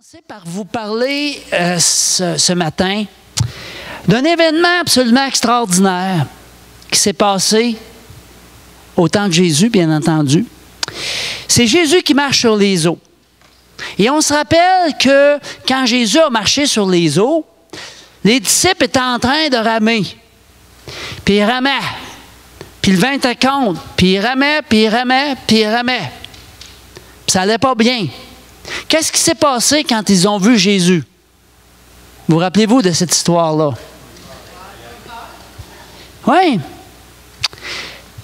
commencer par vous parler ce matin d'un événement absolument extraordinaire qui s'est passé au temps de Jésus, bien entendu. C'est Jésus qui marche sur les eaux. Et on se rappelle que quand Jésus a marché sur les eaux, les disciples étaient en train de ramer. Puis ils ramaient. Puis le vent était contre. Puis ils ramaient, puis ils ramaient, puis ils ramaient. Puis ça n'allait pas bien. Qu'est-ce qui s'est passé quand ils ont vu Jésus? Vous rappelez-vous de cette histoire-là? Oui.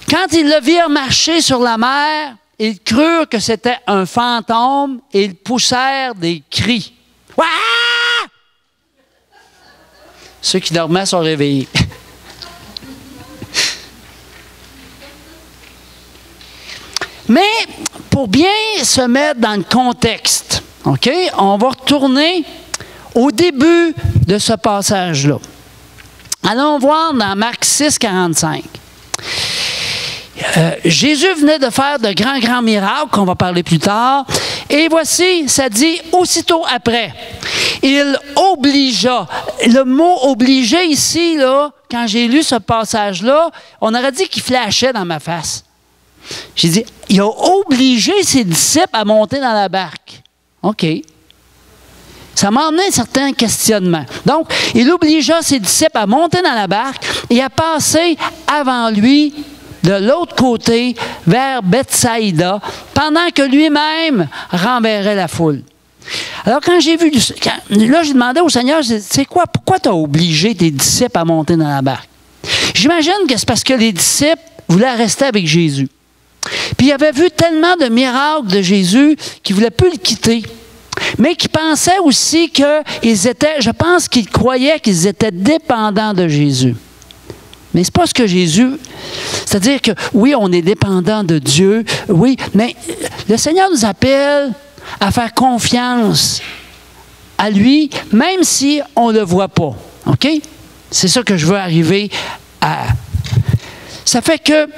Quand ils le virent marcher sur la mer, ils crurent que c'était un fantôme et ils poussèrent des cris. Ouah! Ceux qui dormaient sont réveillés. Mais pour bien se mettre dans le contexte, OK, on va retourner au début de ce passage-là. Allons voir dans Marc 6, 45. Jésus venait de faire de grands miracles, qu'on va parler plus tard. Et voici, ça dit aussitôt après. Il obligea. Le mot obligé ici, là, quand j'ai lu ce passage-là, on aurait dit qu'il flashait dans ma face. J'ai dit, il a obligé ses disciples à monter dans la barque. OK. Ça m'a amené un certain questionnement. Donc, il obligea ses disciples à monter dans la barque et à passer avant lui de l'autre côté vers Bethsaïda, pendant que lui-même renverrait la foule. Alors, quand j'ai vu... Là, j'ai demandé au Seigneur, c'est quoi? Pourquoi tu as obligé tes disciples à monter dans la barque? J'imagine que c'est parce que les disciples voulaient rester avec Jésus. Puis ils avaient vu tellement de miracles de Jésus qu'ils ne voulaient plus le quitter. Mais qu'ils pensaient aussi qu'ils étaient... Je pense qu'ils croyaient qu'ils étaient dépendants de Jésus. Mais ce n'est pas ce que Jésus... C'est-à-dire que, oui, on est dépendant de Dieu, oui, mais le Seigneur nous appelle à faire confiance à lui, même si on ne le voit pas. OK? C'est ça que je veux arriver à... Ça fait que...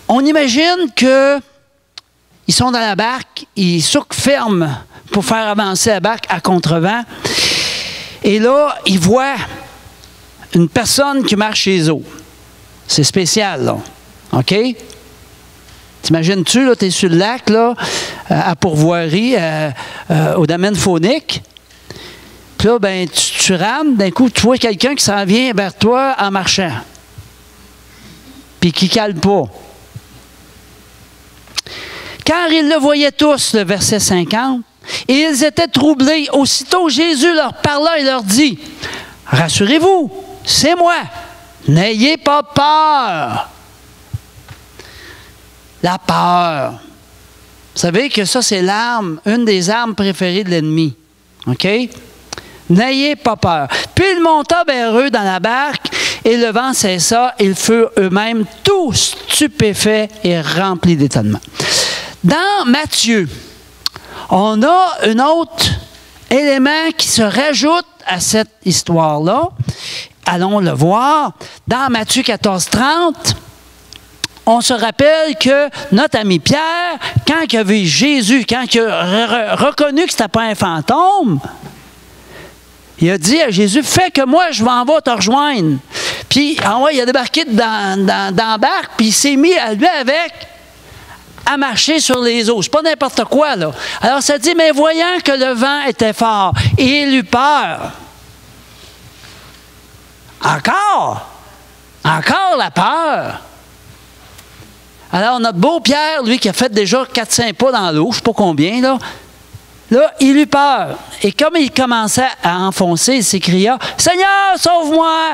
On imagine qu'ils sont dans la barque, ils ferment pour faire avancer la barque à contre-vent. Et là, ils voient une personne qui marche sur les eaux. C'est spécial, là. OK? T'imagines-tu, là, tu es sur le lac, là, à Pourvoirie, au domaine faunique. Puis là, ben, tu rames, d'un coup, tu vois quelqu'un qui s'en vient vers toi en marchant. Puis qui ne cale pas. Car ils le voyaient tous, le verset 50, et ils étaient troublés. Aussitôt, Jésus leur parla et leur dit, « Rassurez-vous, c'est moi, n'ayez pas peur. » La peur. Vous savez que ça, c'est l'arme, une des armes préférées de l'ennemi. OK? N'ayez pas peur. Puis il monta vers eux dans la barque, et le vent cessa, ils furent eux-mêmes tous stupéfaits et remplis d'étonnement. Dans Matthieu, on a un autre élément qui se rajoute à cette histoire-là. Allons le voir. Dans Matthieu 14, 30, on se rappelle que notre ami Pierre, quand il a vu Jésus, quand il a reconnu que ce n'était pas un fantôme, il a dit à Jésus, « Fais que moi, je m'en vais te rejoindre. » Puis, il a débarqué dans la barque, puis il s'est mis à lui avec... à marcher sur les eaux. C'est pas n'importe quoi, là. Alors, ça dit, mais voyant que le vent était fort, et il eut peur. Encore la peur. Alors, notre beau Pierre, lui, qui a fait déjà 4-5 pas dans l'eau, je ne sais pas combien, là, il eut peur. Et comme il commençait à enfoncer, il s'écria, « Seigneur, sauve-moi! »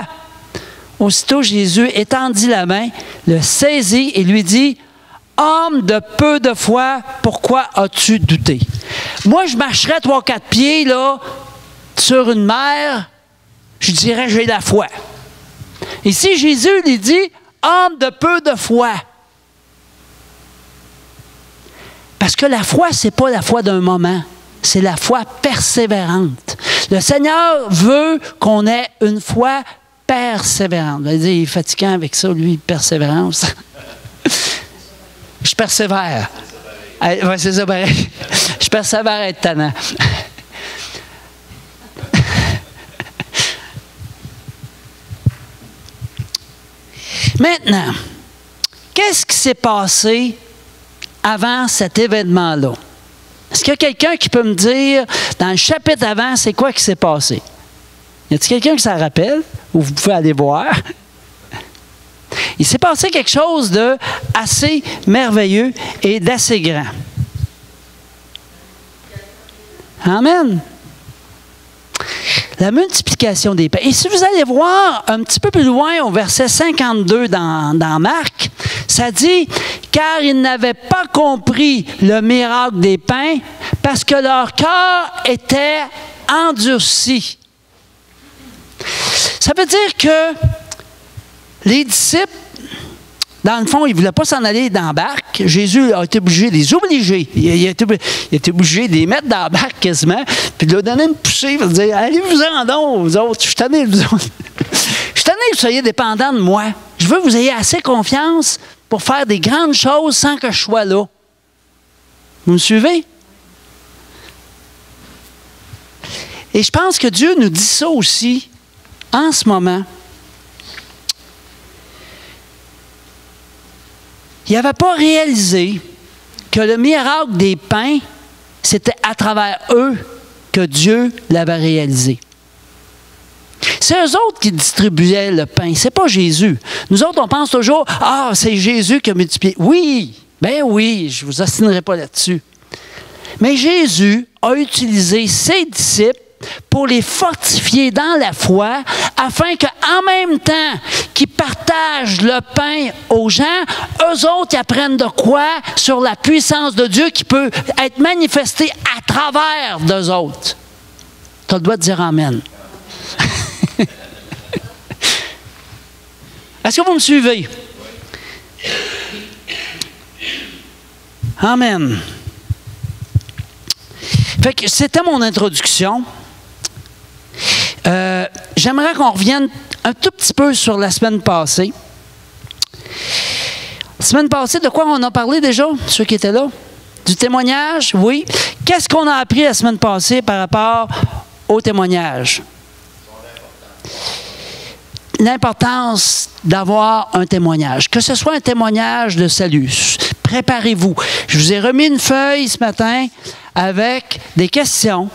Aussitôt, Jésus étendit la main, le saisit et lui dit, « Homme de peu de foi, pourquoi as-tu douté? » Moi, je marcherais 3-4 pieds là, sur une mer, je dirais j'ai la foi. Ici, Jésus lui dit, « Homme de peu de foi. » Parce que la foi, ce n'est pas la foi d'un moment, c'est la foi persévérante. Le Seigneur veut qu'on ait une foi persévérante. Vous allez dire, il est fatiguant avec ça, lui, persévérance. Je persévère. Ouais, c'est ça, pareil. Je persévère à être tannant. Maintenant, qu'est-ce qui s'est passé avant cet événement-là? Est-ce qu'il y a quelqu'un qui peut me dire, dans le chapitre avant, c'est quoi qui s'est passé? Y a-t-il quelqu'un qui s'en rappelle? Ou vous pouvez aller voir? Il s'est passé quelque chose d'assez merveilleux et d'assez grand. Amen. La multiplication des pains. Et si vous allez voir un petit peu plus loin au verset 52 dans Marc, ça dit « Car ils n'avaient pas compris le miracle des pains parce que leur cœur était endurci. » Ça veut dire que les disciples, dans le fond, ils ne voulaient pas s'en aller dans la barque. Jésus a été obligé de les obliger. Il a été obligé de les mettre dans la barque quasiment, puis de leur donner une poussée, pour dire « Allez-vous-en donc, vous autres, je suis tanné de vous autres. Je suis tanné que vous soyez dépendants de moi. Je veux que vous ayez assez confiance pour faire des grandes choses sans que je sois là. » Vous me suivez? Et je pense que Dieu nous dit ça aussi en ce moment. Il n'avait pas réalisé que le miracle des pains, c'était à travers eux que Dieu l'avait réalisé. C'est eux autres qui distribuaient le pain, ce n'est pas Jésus. Nous autres, on pense toujours, « Ah, c'est Jésus qui a multiplié. » Oui, ben oui, je ne vous assinerai pas là-dessus. Mais Jésus a utilisé ses disciples pour les fortifier dans la foi, afin qu'en même temps qu'ils partagent le pain aux gens, eux autres ils apprennent de quoi sur la puissance de Dieu qui peut être manifestée à travers d'eux autres. Tu as le droit de dire Amen. Est-ce que vous me suivez? Amen. Fait que c'était mon introduction. J'aimerais qu'on revienne un tout petit peu sur la semaine passée. La semaine passée, de quoi on a parlé déjà, ceux qui étaient là? Du témoignage, oui. Qu'est-ce qu'on a appris la semaine passée par rapport au témoignage? L'importance d'avoir un témoignage, que ce soit un témoignage de salut. Préparez-vous. Je vous ai remis une feuille ce matin avec des questions.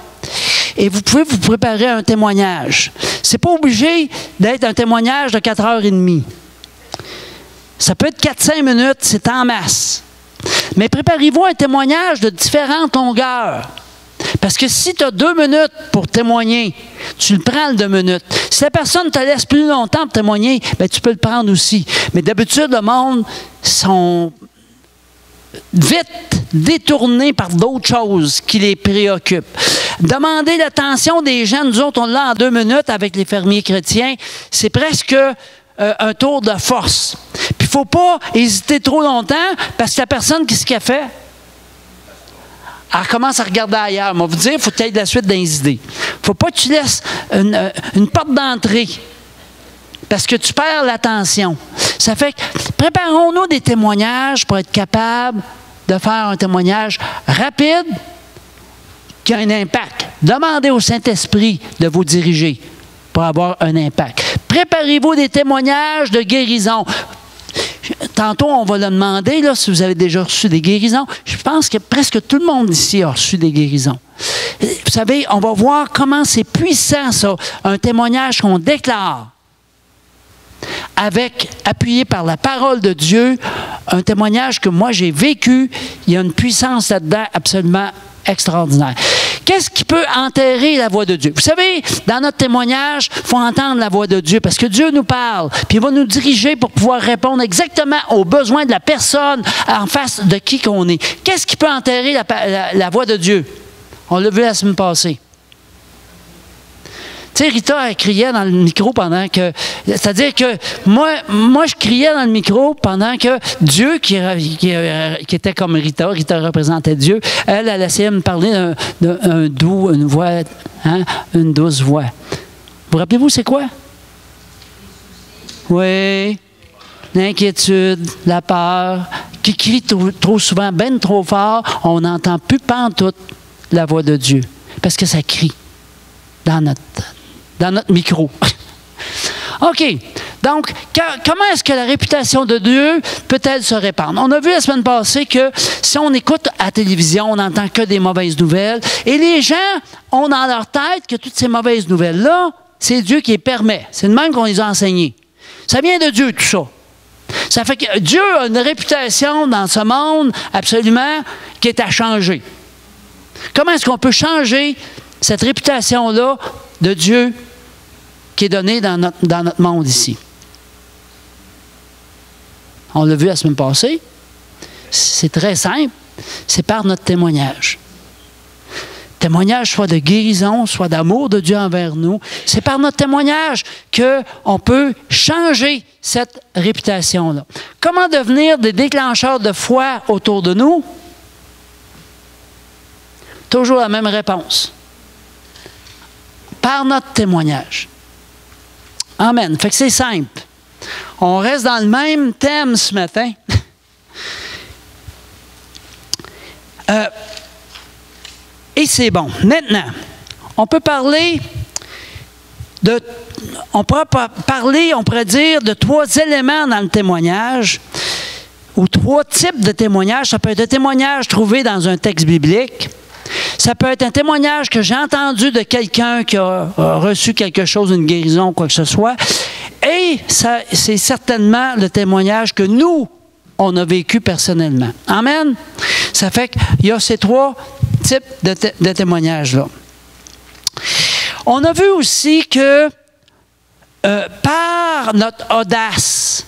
Et vous pouvez vous préparer un témoignage. Ce n'est pas obligé d'être un témoignage de 4h30. Ça peut être 4-5 minutes, c'est en masse. Mais préparez-vous un témoignage de différentes longueurs. Parce que si tu as 2 minutes pour témoigner, tu le prends le 2 minutes. Si la personne te laisse plus longtemps pour témoigner, bien, tu peux le prendre aussi. Mais d'habitude, le monde sont vite détournés par d'autres choses qui les préoccupent. Demander l'attention des gens, nous autres, on l'a en 2 minutes avec les fermiers chrétiens, c'est presque un tour de force. Puis il ne faut pas hésiter trop longtemps parce que la personne, qu'est-ce qu'elle fait? Elle commence à regarder ailleurs. Moi, vous dire, il faut que tu aies de la suite dans les idées. Il ne faut pas que tu laisses une porte d'entrée parce que tu perds l'attention. Ça fait que préparons-nous des témoignages pour être capables de faire un témoignage rapide qui a un impact. Demandez au Saint-Esprit de vous diriger pour avoir un impact. Préparez-vous des témoignages de guérison. Tantôt, on va le demander, là, si vous avez déjà reçu des guérisons. Je pense que presque tout le monde ici a reçu des guérisons. Vous savez, on va voir comment c'est puissant, ça, un témoignage qu'on déclare, appuyé par la parole de Dieu, un témoignage que moi j'ai vécu. Il y a une puissance là-dedans absolument extraordinaire. Qu'est-ce qui peut enterrer la voix de Dieu? Vous savez, dans notre témoignage, il faut entendre la voix de Dieu parce que Dieu nous parle, puis il va nous diriger pour pouvoir répondre exactement aux besoins de la personne en face de qui qu'on est. Qu'est-ce qui peut enterrer la voix de Dieu? On l'a vu la semaine passée. Tu sais, Rita, elle criait dans le micro pendant que... C'est-à-dire que moi, je criais dans le micro pendant que Dieu, qui était comme Rita représentait Dieu, elle essayait de me parler une voix, hein, une douce voix. Vous rappelez-vous, c'est quoi? Oui, l'inquiétude, la peur, qui crie trop souvent, ben trop fort, on n'entend plus pantoute la voix de Dieu. Parce que ça crie dans notre micro. OK. Donc, comment est-ce que la réputation de Dieu peut-elle se répandre? On a vu la semaine passée que si on écoute à la télévision, on n'entend que des mauvaises nouvelles. Et les gens ont dans leur tête que toutes ces mauvaises nouvelles-là, c'est Dieu qui les permet. C'est le même qu'on les a enseignées. Ça vient de Dieu, tout ça. Ça fait que Dieu a une réputation dans ce monde, absolument, qui est à changer. Comment est-ce qu'on peut changer cette réputation-là de Dieu qui est donnée dans notre monde ici? On l'a vu la semaine passée. C'est très simple. C'est par notre témoignage. Témoignage soit de guérison, soit d'amour de Dieu envers nous. C'est par notre témoignage qu'on peut changer cette réputation-là. Comment devenir des déclencheurs de foi autour de nous? Toujours la même réponse. Par notre témoignage. Amen. Fait que c'est simple. On reste dans le même thème ce matin. Et c'est bon. Maintenant, on peut parler on pourrait dire de 3 éléments dans le témoignage, ou 3 types de témoignages. Ça peut être un témoignage trouvé dans un texte biblique. Ça peut être un témoignage que j'ai entendu de quelqu'un qui a reçu quelque chose, une guérison ou quoi que ce soit. Et c'est certainement le témoignage que nous, on a vécu personnellement. Amen? Ça fait qu'il y a ces 3 types de témoignages-là. On a vu aussi que par notre audace,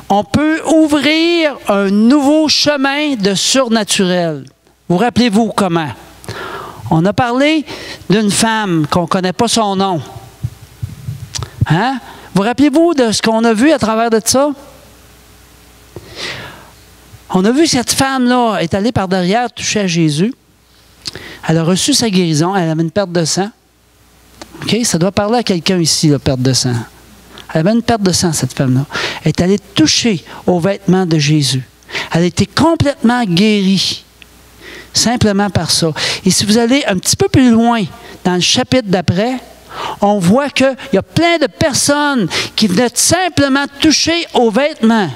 on peut ouvrir un nouveau chemin de surnaturel. Vous rappelez-vous comment? On a parlé d'une femme qu'on ne connaît pas son nom. Hein? Vous rappelez-vous de ce qu'on a vu à travers de ça? On a vu cette femme-là est allée par derrière toucher à Jésus. Elle a reçu sa guérison. Elle avait une perte de sang. OK? Ça doit parler à quelqu'un ici, la perte de sang. Elle avait une perte de sang, cette femme-là. Elle est allée toucher aux vêtements de Jésus. Elle a été complètement guérie. Simplement par ça. Et si vous allez un petit peu plus loin dans le chapitre d'après, on voit qu'il y a plein de personnes qui venaient simplement toucher aux vêtements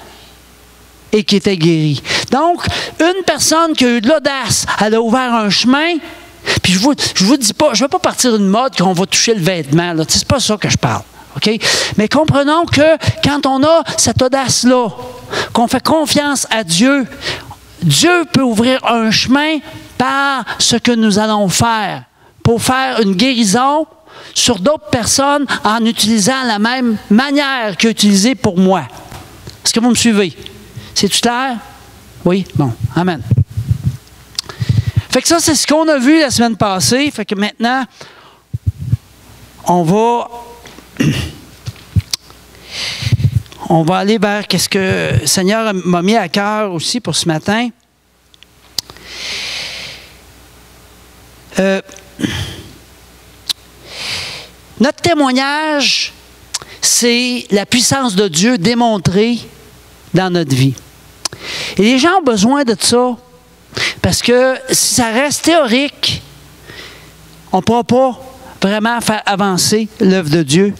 et qui étaient guéries. Donc, une personne qui a eu de l'audace, elle a ouvert un chemin, puis je vous dis pas, je ne vais pas partir d'une mode qu'on va toucher le vêtement, là. C'est pas ça que je parle. Okay? Mais comprenons que quand on a cette audace-là, qu'on fait confiance à Dieu, Dieu peut ouvrir un chemin par ce que nous allons faire pour faire une guérison sur d'autres personnes en utilisant la même manière qu'il a utilisée pour moi. Est-ce que vous me suivez? C'est-tu clair? Oui? Bon. Amen. Fait que ça, c'est ce qu'on a vu la semaine passée. Fait que maintenant, on va aller vers ce que le Seigneur m'a mis à cœur aussi pour ce matin. Notre témoignage, c'est la puissance de Dieu démontrée dans notre vie. Et les gens ont besoin de ça, parce que si ça reste théorique, on ne pourra pas vraiment faire avancer l'œuvre de Dieu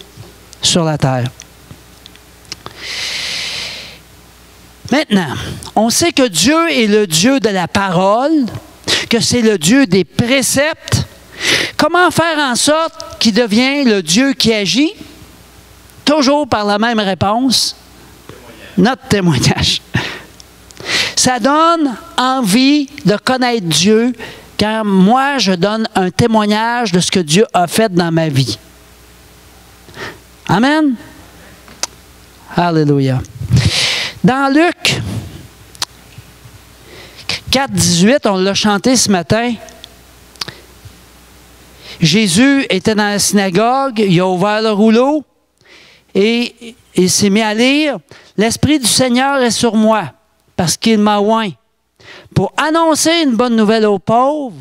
sur la terre. Maintenant, on sait que Dieu est le Dieu de la parole, que c'est le Dieu des préceptes. Comment faire en sorte qu'il devienne le Dieu qui agit? Toujours par la même réponse, notre témoignage. Ça donne envie de connaître Dieu quand moi, je donne un témoignage de ce que Dieu a fait dans ma vie. Amen? Alléluia. Dans Luc 4, 18, on l'a chanté ce matin. Jésus était dans la synagogue, il a ouvert le rouleau et il s'est mis à lire « L'Esprit du Seigneur est sur moi, parce qu'il m'a oint pour annoncer une bonne nouvelle aux pauvres.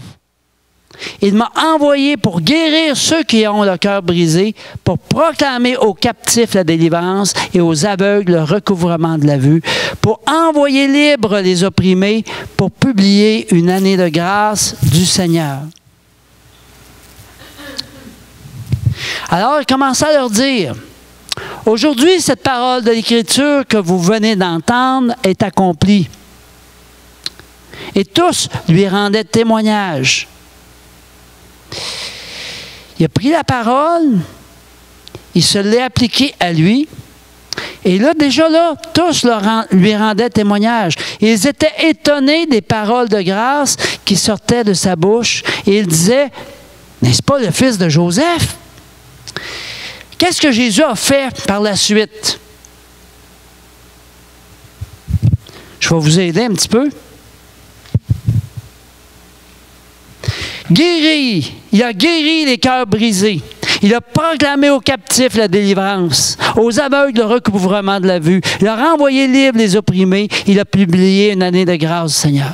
Il m'a envoyé pour guérir ceux qui ont le cœur brisé, pour proclamer aux captifs la délivrance et aux aveugles le recouvrement de la vue, pour envoyer libres les opprimés, pour publier une année de grâce du Seigneur. Alors, il commença à leur dire, « Aujourd'hui, cette parole de l'Écriture que vous venez d'entendre est accomplie. » Et tous lui rendaient témoignage. Il a pris la parole, il se l'est appliquée à lui, et là, déjà là, tous lui rendaient témoignage. Ils étaient étonnés des paroles de grâce qui sortaient de sa bouche, et ils disaient, « N'est-ce pas le fils de Joseph? » Qu'est-ce que Jésus a fait par la suite? Je vais vous aider un petit peu. Guéri, il a guéri les cœurs brisés. Il a proclamé aux captifs la délivrance, aux aveugles le recouvrement de la vue. Il a renvoyé libres les opprimés. Il a publié une année de grâce du Seigneur.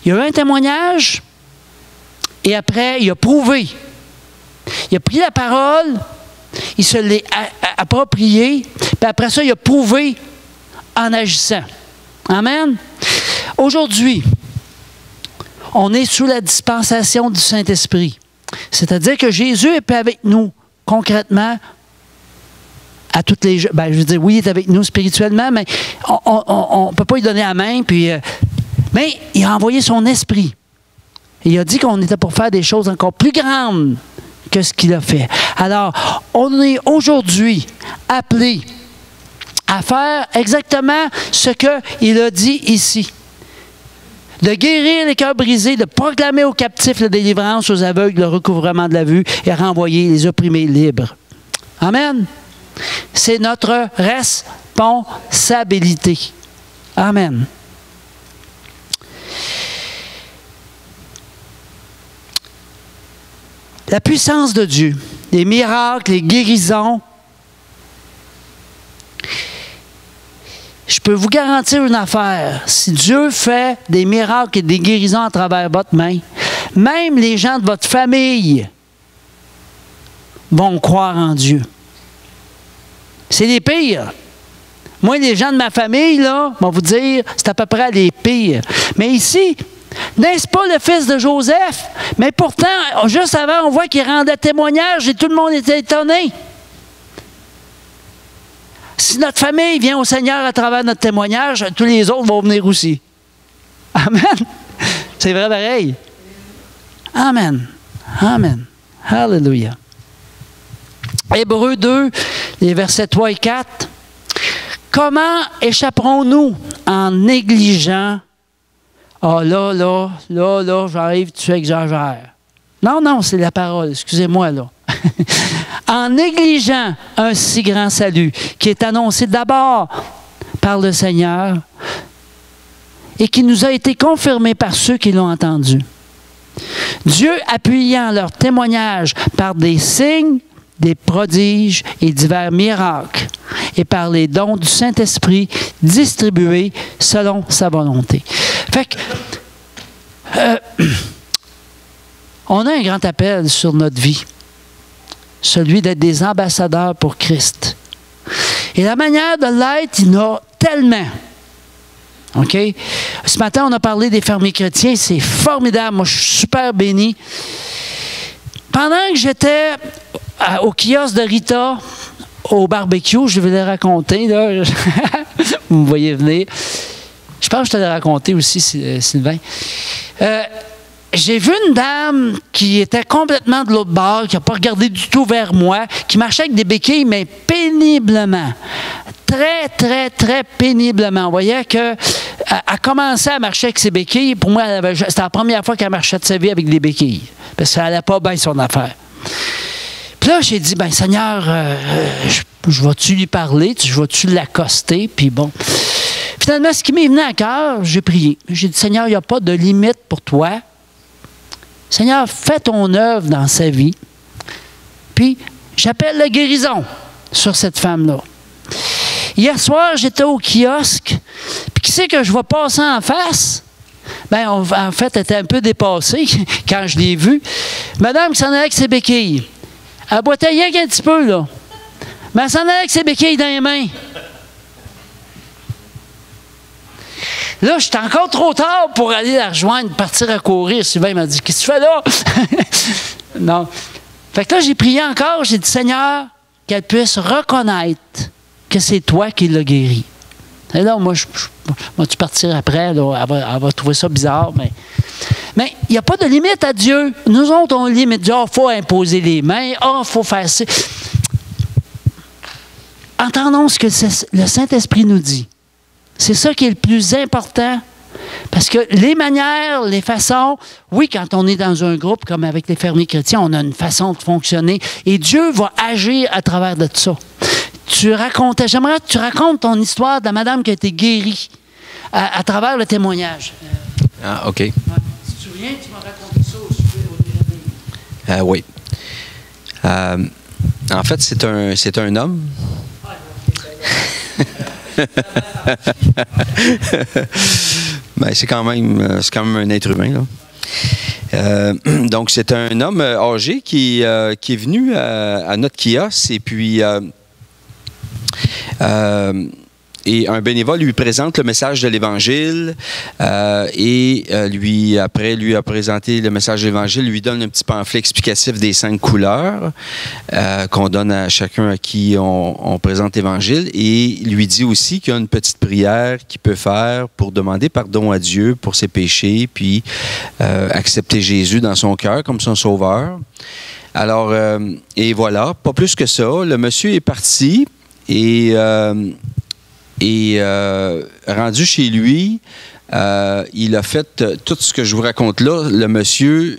Il y a eu un témoignage et après, il a prouvé. Il a pris la parole, il se l'est appropriée, puis après ça, il a prouvé en agissant. Amen. Aujourd'hui, on est sous la dispensation du Saint-Esprit. C'est-à-dire que Jésus est avec nous concrètement à toutes les... je veux dire, oui, il est avec nous spirituellement, mais on ne peut pas lui donner la main. Mais il a envoyé son esprit. Et il a dit qu'on était pour faire des choses encore plus grandes que ce qu'il a fait. Alors, on est aujourd'hui appelé à faire exactement ce qu'il a dit ici. De guérir les cœurs brisés, de proclamer aux captifs la délivrance, aux aveugles le recouvrement de la vue et renvoyer les opprimés libres. Amen. C'est notre responsabilité. Amen. La puissance de Dieu, les miracles, les guérisons. Je peux vous garantir une affaire. Si Dieu fait des miracles et des guérisons à travers votre main, même les gens de votre famille vont croire en Dieu. C'est les pires. Moi, les gens de ma famille, là, vont vous dire, c'est à peu près les pires. Mais ici, n'est-ce pas le fils de Joseph? Mais pourtant, juste avant, on voit qu'il rendait témoignage et tout le monde était étonné. Si notre famille vient au Seigneur à travers notre témoignage, tous les autres vont venir aussi. Amen. C'est vrai pareil. Amen. Amen. Alléluia. Hébreux 2, les versets 3 et 4. Comment échapperons-nous en négligeant? Ah, là, j'arrive, tu exagères. Non, c'est la parole, excusez-moi, là. En négligeant un si grand salut qui est annoncé d'abord par le Seigneur et qui nous a été confirmé par ceux qui l'ont entendu. Dieu appuyant leur témoignage par des signes, des prodiges et divers miracles et par les dons du Saint-Esprit distribués selon sa volonté. Fait que, on a un grand appel sur notre vie. Celui d'être des ambassadeurs pour Christ. Et la manière de l'être, il y en a tellement. OK? Ce matin, on a parlé des fermiers chrétiens. C'est formidable. Moi, je suis super béni. Pendant que j'étais au kiosque de Rita, au barbecue, je vais le raconter. Là. Vous me voyez venir. Je pense que je te l'ai raconté aussi, Sylvain. J'ai vu une dame qui était complètement de l'autre bord, qui n'a pas regardé du tout vers moi, qui marchait avec des béquilles, mais péniblement. Très, très, très péniblement. On voyait qu'elle commençait à marcher avec ses béquilles. Pour moi, c'était la première fois qu'elle marchait de sa vie avec des béquilles. Parce qu'elle n'allait pas bien son affaire. Puis là, j'ai dit, ben Seigneur, je vais-tu lui parler? Je vais-tu l'accoster? Puis bon. Finalement, ce qui m'est venu à cœur, j'ai prié. J'ai dit, Seigneur, il n'y a pas de limite pour toi. Seigneur, fais ton œuvre dans sa vie. Puis, j'appelle la guérison sur cette femme-là. Hier soir, j'étais au kiosque. Puis, qui c'est que je vais passer en face? ben, en fait, elle était un peu dépassée quand je l'ai vue. Madame qui s'en allait avec ses béquilles. Elle boitait rien qu'un petit peu, là. Mais elle s'en allait avec ses béquilles dans les mains. Là, j'étais encore trop tard pour aller la rejoindre, partir à courir. Sylvain m'a dit, qu'est-ce que tu fais là? Non. Fait que là, j'ai prié encore. J'ai dit, Seigneur, qu'elle puisse reconnaître que c'est toi qui l'as guérie. Et là, moi, je vais-tu partir après? Là, elle va trouver ça bizarre, mais il n'y a pas de limite à Dieu. Nous autres, on limite. Il faut imposer les mains. Il faut faire ça. Entendons ce que le Saint-Esprit nous dit. C'est ça qui est le plus important. Parce que les manières, les façons, oui, quand on est dans un groupe comme avec les fermiers chrétiens, on a une façon de fonctionner. Et Dieu va agir à travers de ça. J'aimerais que tu racontes ton histoire de la madame qui a été guérie à travers le témoignage. Ah, OK. Ouais. Si tu te souviens, tu m'as raconté ça au Oui. En fait, c'est un homme. Ben, c'est quand même un être humain, là. Donc, c'est un homme âgé qui est venu à notre kiosque et puis et un bénévole lui présente le message de l'Évangile lui a présenté le message de l'Évangile, lui donne un petit pamphlet explicatif des 5 couleurs qu'on donne à chacun à qui on présente l'Évangile et lui dit aussi qu'il y a une petite prière qu'il peut faire pour demander pardon à Dieu pour ses péchés puis accepter Jésus dans son cœur comme son sauveur. Alors, et voilà, pas plus que ça. Le monsieur est parti et rendu chez lui, il a fait tout ce que je vous raconte là. Le monsieur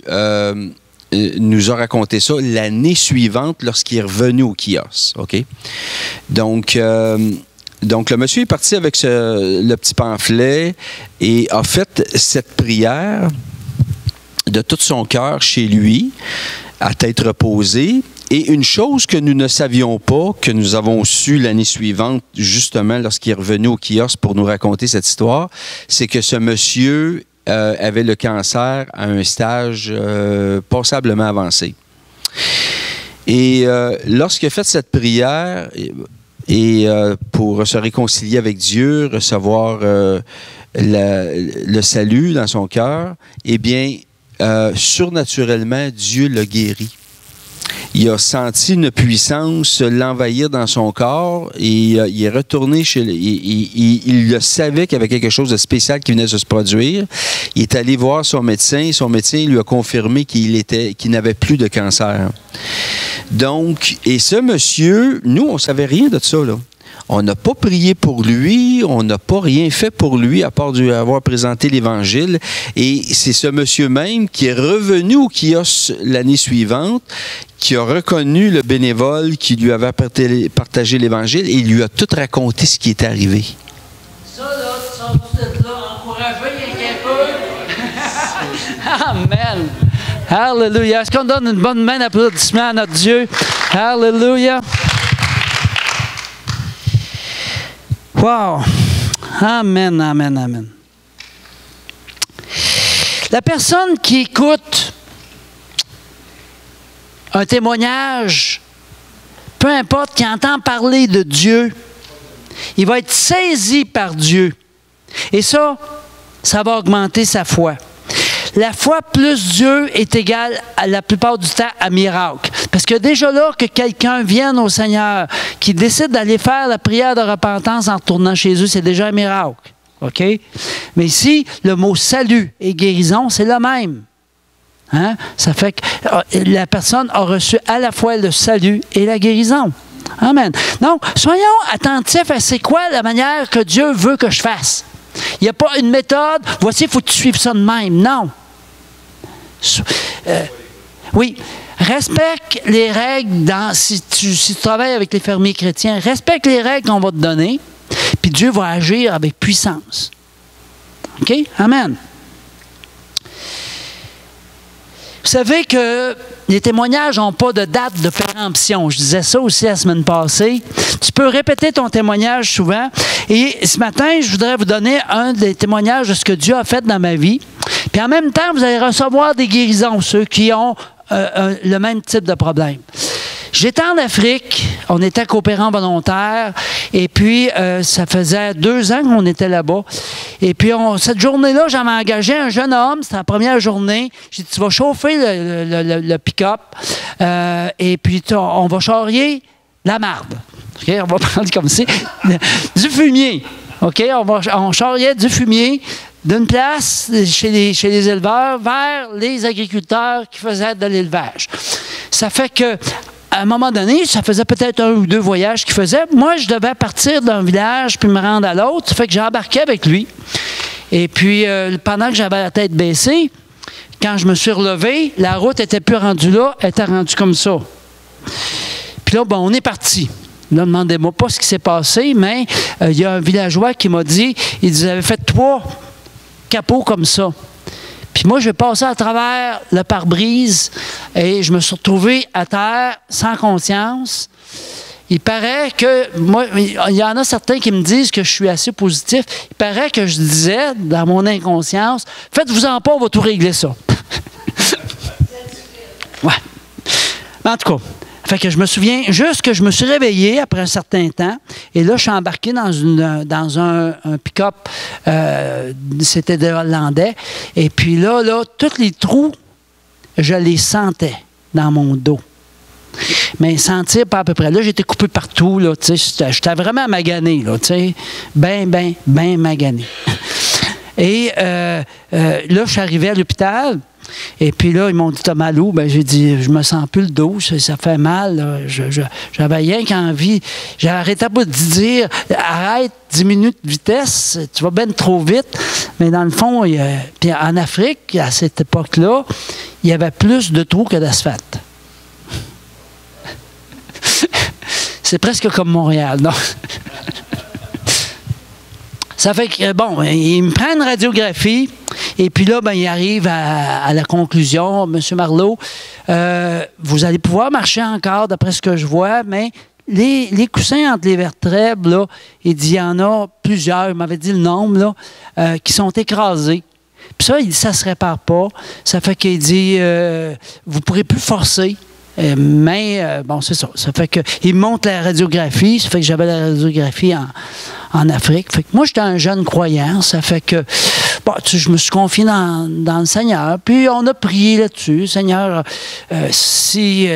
nous a raconté ça l'année suivante lorsqu'il est revenu au kiosque. OK? Donc, le monsieur est parti avec le petit pamphlet et a fait cette prière de tout son cœur chez lui, à tête reposée. Et une chose que nous ne savions pas, que nous avons su l'année suivante, justement, lorsqu'il est revenu au kiosque pour nous raconter cette histoire, c'est que ce monsieur avait le cancer à un stage passablement avancé. Et lorsqu'il a fait cette prière, pour se réconcilier avec Dieu, recevoir le salut dans son cœur, eh bien, surnaturellement, Dieu l'a guéri. Il a senti une puissance l'envahir dans son corps et il est retourné chez lui. Il le savait qu'il y avait quelque chose de spécial qui venait de se produire. Il est allé voir son médecin. Son médecin lui a confirmé qu'il n'avait plus de cancer. Donc, et ce monsieur, nous, on ne savait rien de ça, là. On n'a pas prié pour lui, on n'a pas rien fait pour lui à part lui avoir présenté l'Évangile. Et c'est ce monsieur même qui est revenu au kiosque l'année suivante, qui a reconnu le bénévole qui lui avait partagé l'Évangile et il lui a tout raconté ce qui est arrivé. Ça, là, tu sors tout là, encouragé un peu. Amen. Alléluia. Est-ce qu'on donne une bonne main d'applaudissement à notre Dieu? Alléluia. Wow! Amen, amen, amen. La personne qui écoute un témoignage, peu importe, qui entend parler de Dieu, il va être saisi par Dieu. Et ça va augmenter sa foi. La foi plus Dieu est égale à la plupart du temps à miracle. Parce que déjà là, que quelqu'un vienne au Seigneur, qui décide d'aller faire la prière de repentance en retournant chez eux, c'est déjà un miracle. OK? Mais ici, le mot salut et guérison, c'est le même. Hein? Ça fait que la personne a reçu à la fois le salut et la guérison. Amen. Donc, soyons attentifs à c'est quoi la manière que Dieu veut que je fasse. Il n'y a pas une méthode, voici, il faut que tu suives ça de même. Non. Oui. Respecte les règles si tu travailles avec les fermiers chrétiens, respecte les règles qu'on va te donner, puis Dieu va agir avec puissance. OK? Amen. Vous savez que les témoignages n'ont pas de date de péremption. Je disais ça aussi la semaine passée. Tu peux répéter ton témoignage souvent. Et ce matin, je voudrais vous donner un des témoignages de ce que Dieu a fait dans ma vie. Puis en même temps, vous allez recevoir des guérisons, ceux qui ont le même type de problème. J'étais en Afrique, on était coopérants volontaires, et puis ça faisait 2 ans qu'on était là-bas. Et puis cette journée-là, j'avais engagé un jeune homme, c'était la première journée. J'ai dit, tu vas chauffer le pick-up, et puis on va charrier la marde. Okay? On va prendre comme ça, du fumier. OK? On charriait du fumier d'une place chez les éleveurs vers les agriculteurs qui faisaient de l'élevage. Ça fait que à un moment donné, ça faisait peut-être 1 ou 2 voyages qu'il faisait. Moi, je devais partir d'un village puis me rendre à l'autre. Ça fait que j'ai embarqué avec lui. Et puis, pendant que j'avais la tête baissée, quand je me suis relevé, la route n'était plus rendue là, elle était rendue comme ça. Puis là, bon, on est parti. Là, demandez-moi pas ce qui s'est passé, mais il y a un villageois qui m'a dit, il dit, vous avez fait 3 capots comme ça. Puis moi, j'ai passé à travers le pare-brise et je me suis retrouvé à terre sans conscience. Il paraît que, moi, il y en a certains qui me disent que je suis assez positif. Il paraît que je disais, dans mon inconscience, faites-vous-en pas, on va tout régler ça. Ouais. Mais en tout cas, fait que je me souviens juste que je me suis réveillé après un certain temps. Et là, je suis embarqué dans un pick-up. C'était des Hollandais. Et puis là, tous les trous, je les sentais dans mon dos. Mais sentir pas à peu près. Là, j'étais coupé partout. Là, j'étais vraiment magané. Là, ben magané. Et là, je suis arrivé à l'hôpital. Et puis là, ils m'ont dit, t'as mal où? Ben, j'ai dit, je me sens plus le dos, ça fait mal. J'avais rien qu'envie. J'arrêtais pas de dire, arrête, diminue de vitesse, tu vas bien trop vite. Mais dans le fond, puis en Afrique, à cette époque-là, il y avait plus de trous que d'asphalte. C'est presque comme Montréal, non? Ça fait que, bon, ils me prennent une radiographie. Et puis là, ben, il arrive à la conclusion, M. Marleau, vous allez pouvoir marcher encore, d'après ce que je vois, mais les coussins entre les vertèbres, là, il dit, il y en a plusieurs, il m'avait dit le nombre, là, qui sont écrasés. Puis ça, il dit, ça ne se répare pas. Ça fait qu'il dit, vous ne pourrez plus forcer. Mais, bon, c'est ça. Ça fait qu'il me montre la radiographie. Ça fait que j'avais la radiographie en Afrique. Fait que moi, j'étais un jeune croyant. Ça fait que, bon, je me suis confié dans le Seigneur. Puis, on a prié là-dessus. Seigneur, si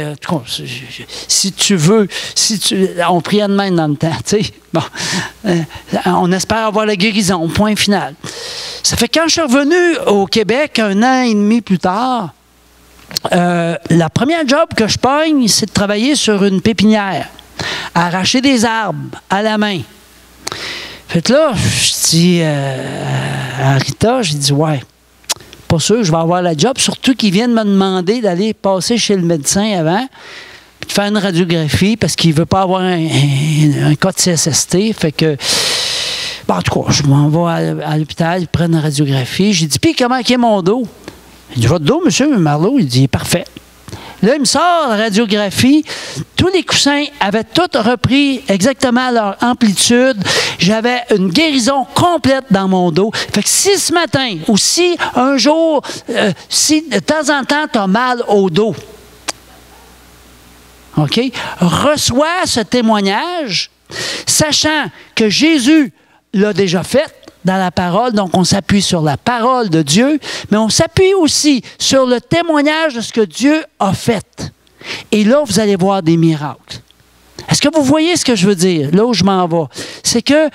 tu veux, on priait de même dans le temps, tu sais. Bon, on espère avoir la guérison, point final. Ça fait que quand je suis revenu au Québec, 1 an et demi plus tard, la première job que je pogne, c'est de travailler sur une pépinière, arracher des arbres à la main. Fait que là, je dis à Rita, j'ai dit, ouais, pas sûr, je vais avoir la job, surtout qu'ils viennent me demander d'aller passer chez le médecin avant, puis de faire une radiographie, parce qu'il ne veut pas avoir un cas de CSST. Fait que, bon, en tout cas, je m'en vais à l'hôpital, ils prennent une radiographie. J'ai dit, puis comment est mon dos? Il dit, votre dos, monsieur Marleau, il dit, parfait. Là, il me sort la radiographie. Tous les coussins avaient tous repris exactement leur amplitude. J'avais une guérison complète dans mon dos. Fait que si ce matin, ou si un jour, si de temps en temps, tu as mal au dos, OK? Reçois ce témoignage, sachant que Jésus l'a déjà fait dans la parole, donc on s'appuie sur la parole de Dieu, mais on s'appuie aussi sur le témoignage de ce que Dieu a fait. Et là, vous allez voir des miracles. Est-ce que vous voyez ce que je veux dire, là où je m'en vais? C'est que,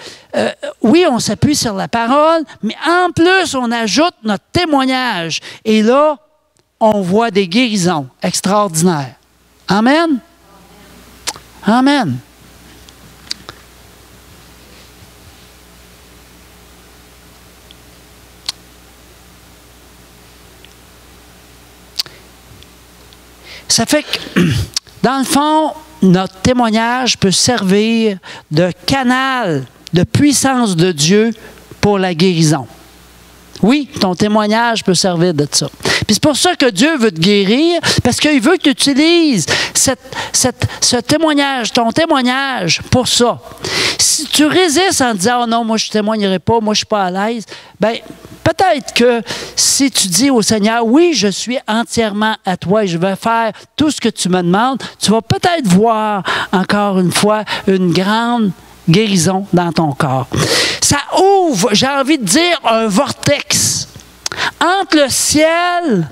oui, on s'appuie sur la parole, mais en plus, on ajoute notre témoignage. Et là, on voit des guérisons extraordinaires. Amen? Amen. Ça fait que, dans le fond, notre témoignage peut servir de canal de puissance de Dieu pour la guérison. Oui, ton témoignage peut servir de ça. Puis c'est pour ça que Dieu veut te guérir, parce qu'il veut que tu utilises ce témoignage, ton témoignage pour ça. Si tu résistes en disant « Oh non, moi je ne témoignerai pas, moi je ne suis pas à l'aise », bien, peut-être que si tu dis au Seigneur « Oui, je suis entièrement à toi et je vais faire tout ce que tu me demandes », tu vas peut-être voir encore une fois une grande guérison dans ton corps. Ça ouvre, j'ai envie de dire, un vortex entre le ciel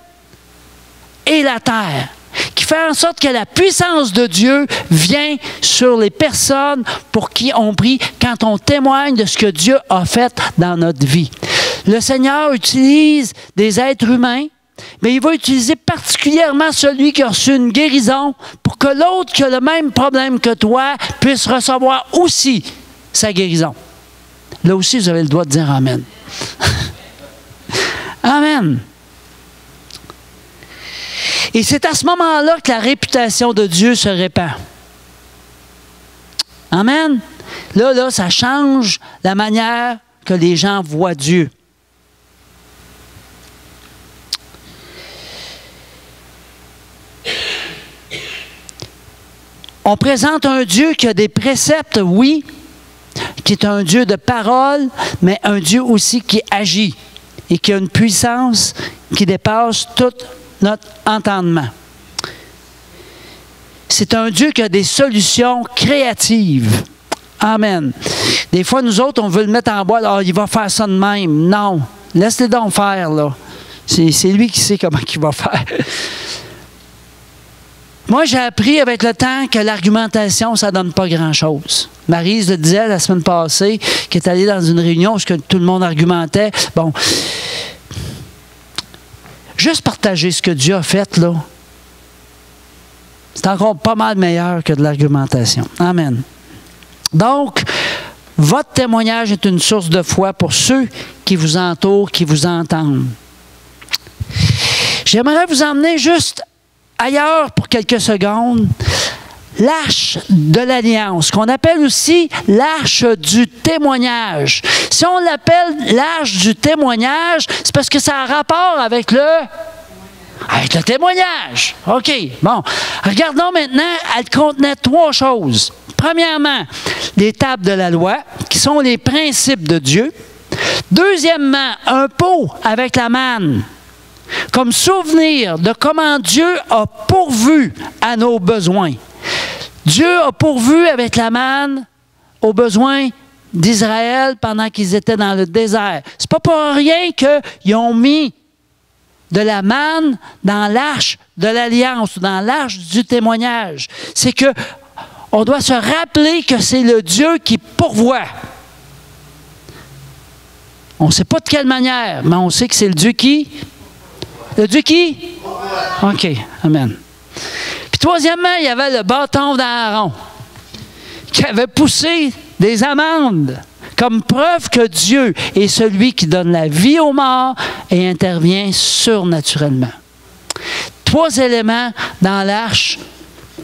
et la terre, qui fait en sorte que la puissance de Dieu vient sur les personnes pour qui on prie quand on témoigne de ce que Dieu a fait dans notre vie. Le Seigneur utilise des êtres humains, mais il va utiliser particulièrement celui qui a reçu une guérison pour que l'autre qui a le même problème que toi puisse recevoir aussi sa guérison. Là aussi, vous avez le droit de dire Amen. Amen. Et c'est à ce moment-là que la réputation de Dieu se répand. Amen. Là, ça change la manière que les gens voient Dieu. On présente un Dieu qui a des préceptes, oui, qui est un Dieu de parole, mais un Dieu aussi qui agit et qui a une puissance qui dépasse tout notre entendement. C'est un Dieu qui a des solutions créatives. Amen. Des fois, nous autres, on veut le mettre en boîte. « Ah, il va faire ça de même. » Non. Laisse-les donc faire, là. C'est lui qui sait comment il va faire. Moi, j'ai appris avec le temps que l'argumentation, ça ne donne pas grand-chose. Maryse le disait la semaine passée, qui est allée dans une réunion où tout le monde argumentait. Bon, juste partager ce que Dieu a fait, là, c'est encore pas mal meilleur que de l'argumentation. Amen. Donc, votre témoignage est une source de foi pour ceux qui vous entourent, qui vous entendent. J'aimerais vous emmener juste ailleurs pour quelques secondes. L'arche de l'Alliance, qu'on appelle aussi l'arche du témoignage. Si on l'appelle l'arche du témoignage, c'est parce que ça a rapport avec le témoignage. OK, bon. Regardons maintenant, elle contenait 3 choses. Premièrement, les tables de la loi, qui sont les principes de Dieu. Deuxièmement, un pot avec la manne, comme souvenir de comment Dieu a pourvu à nos besoins. Dieu a pourvu avec la manne aux besoins d'Israël pendant qu'ils étaient dans le désert. C'est pas pour rien qu'ils ont mis de la manne dans l'arche de l'Alliance ou dans l'arche du témoignage. C'est que on doit se rappeler que c'est le Dieu qui pourvoit. On ne sait pas de quelle manière, mais on sait que c'est le Dieu qui... Le Dieu qui? OK. Amen. Puis troisièmement, il y avait le bâton d'Aaron qui avait poussé des amandes comme preuve que Dieu est celui qui donne la vie aux morts et intervient surnaturellement. 3 éléments dans l'arche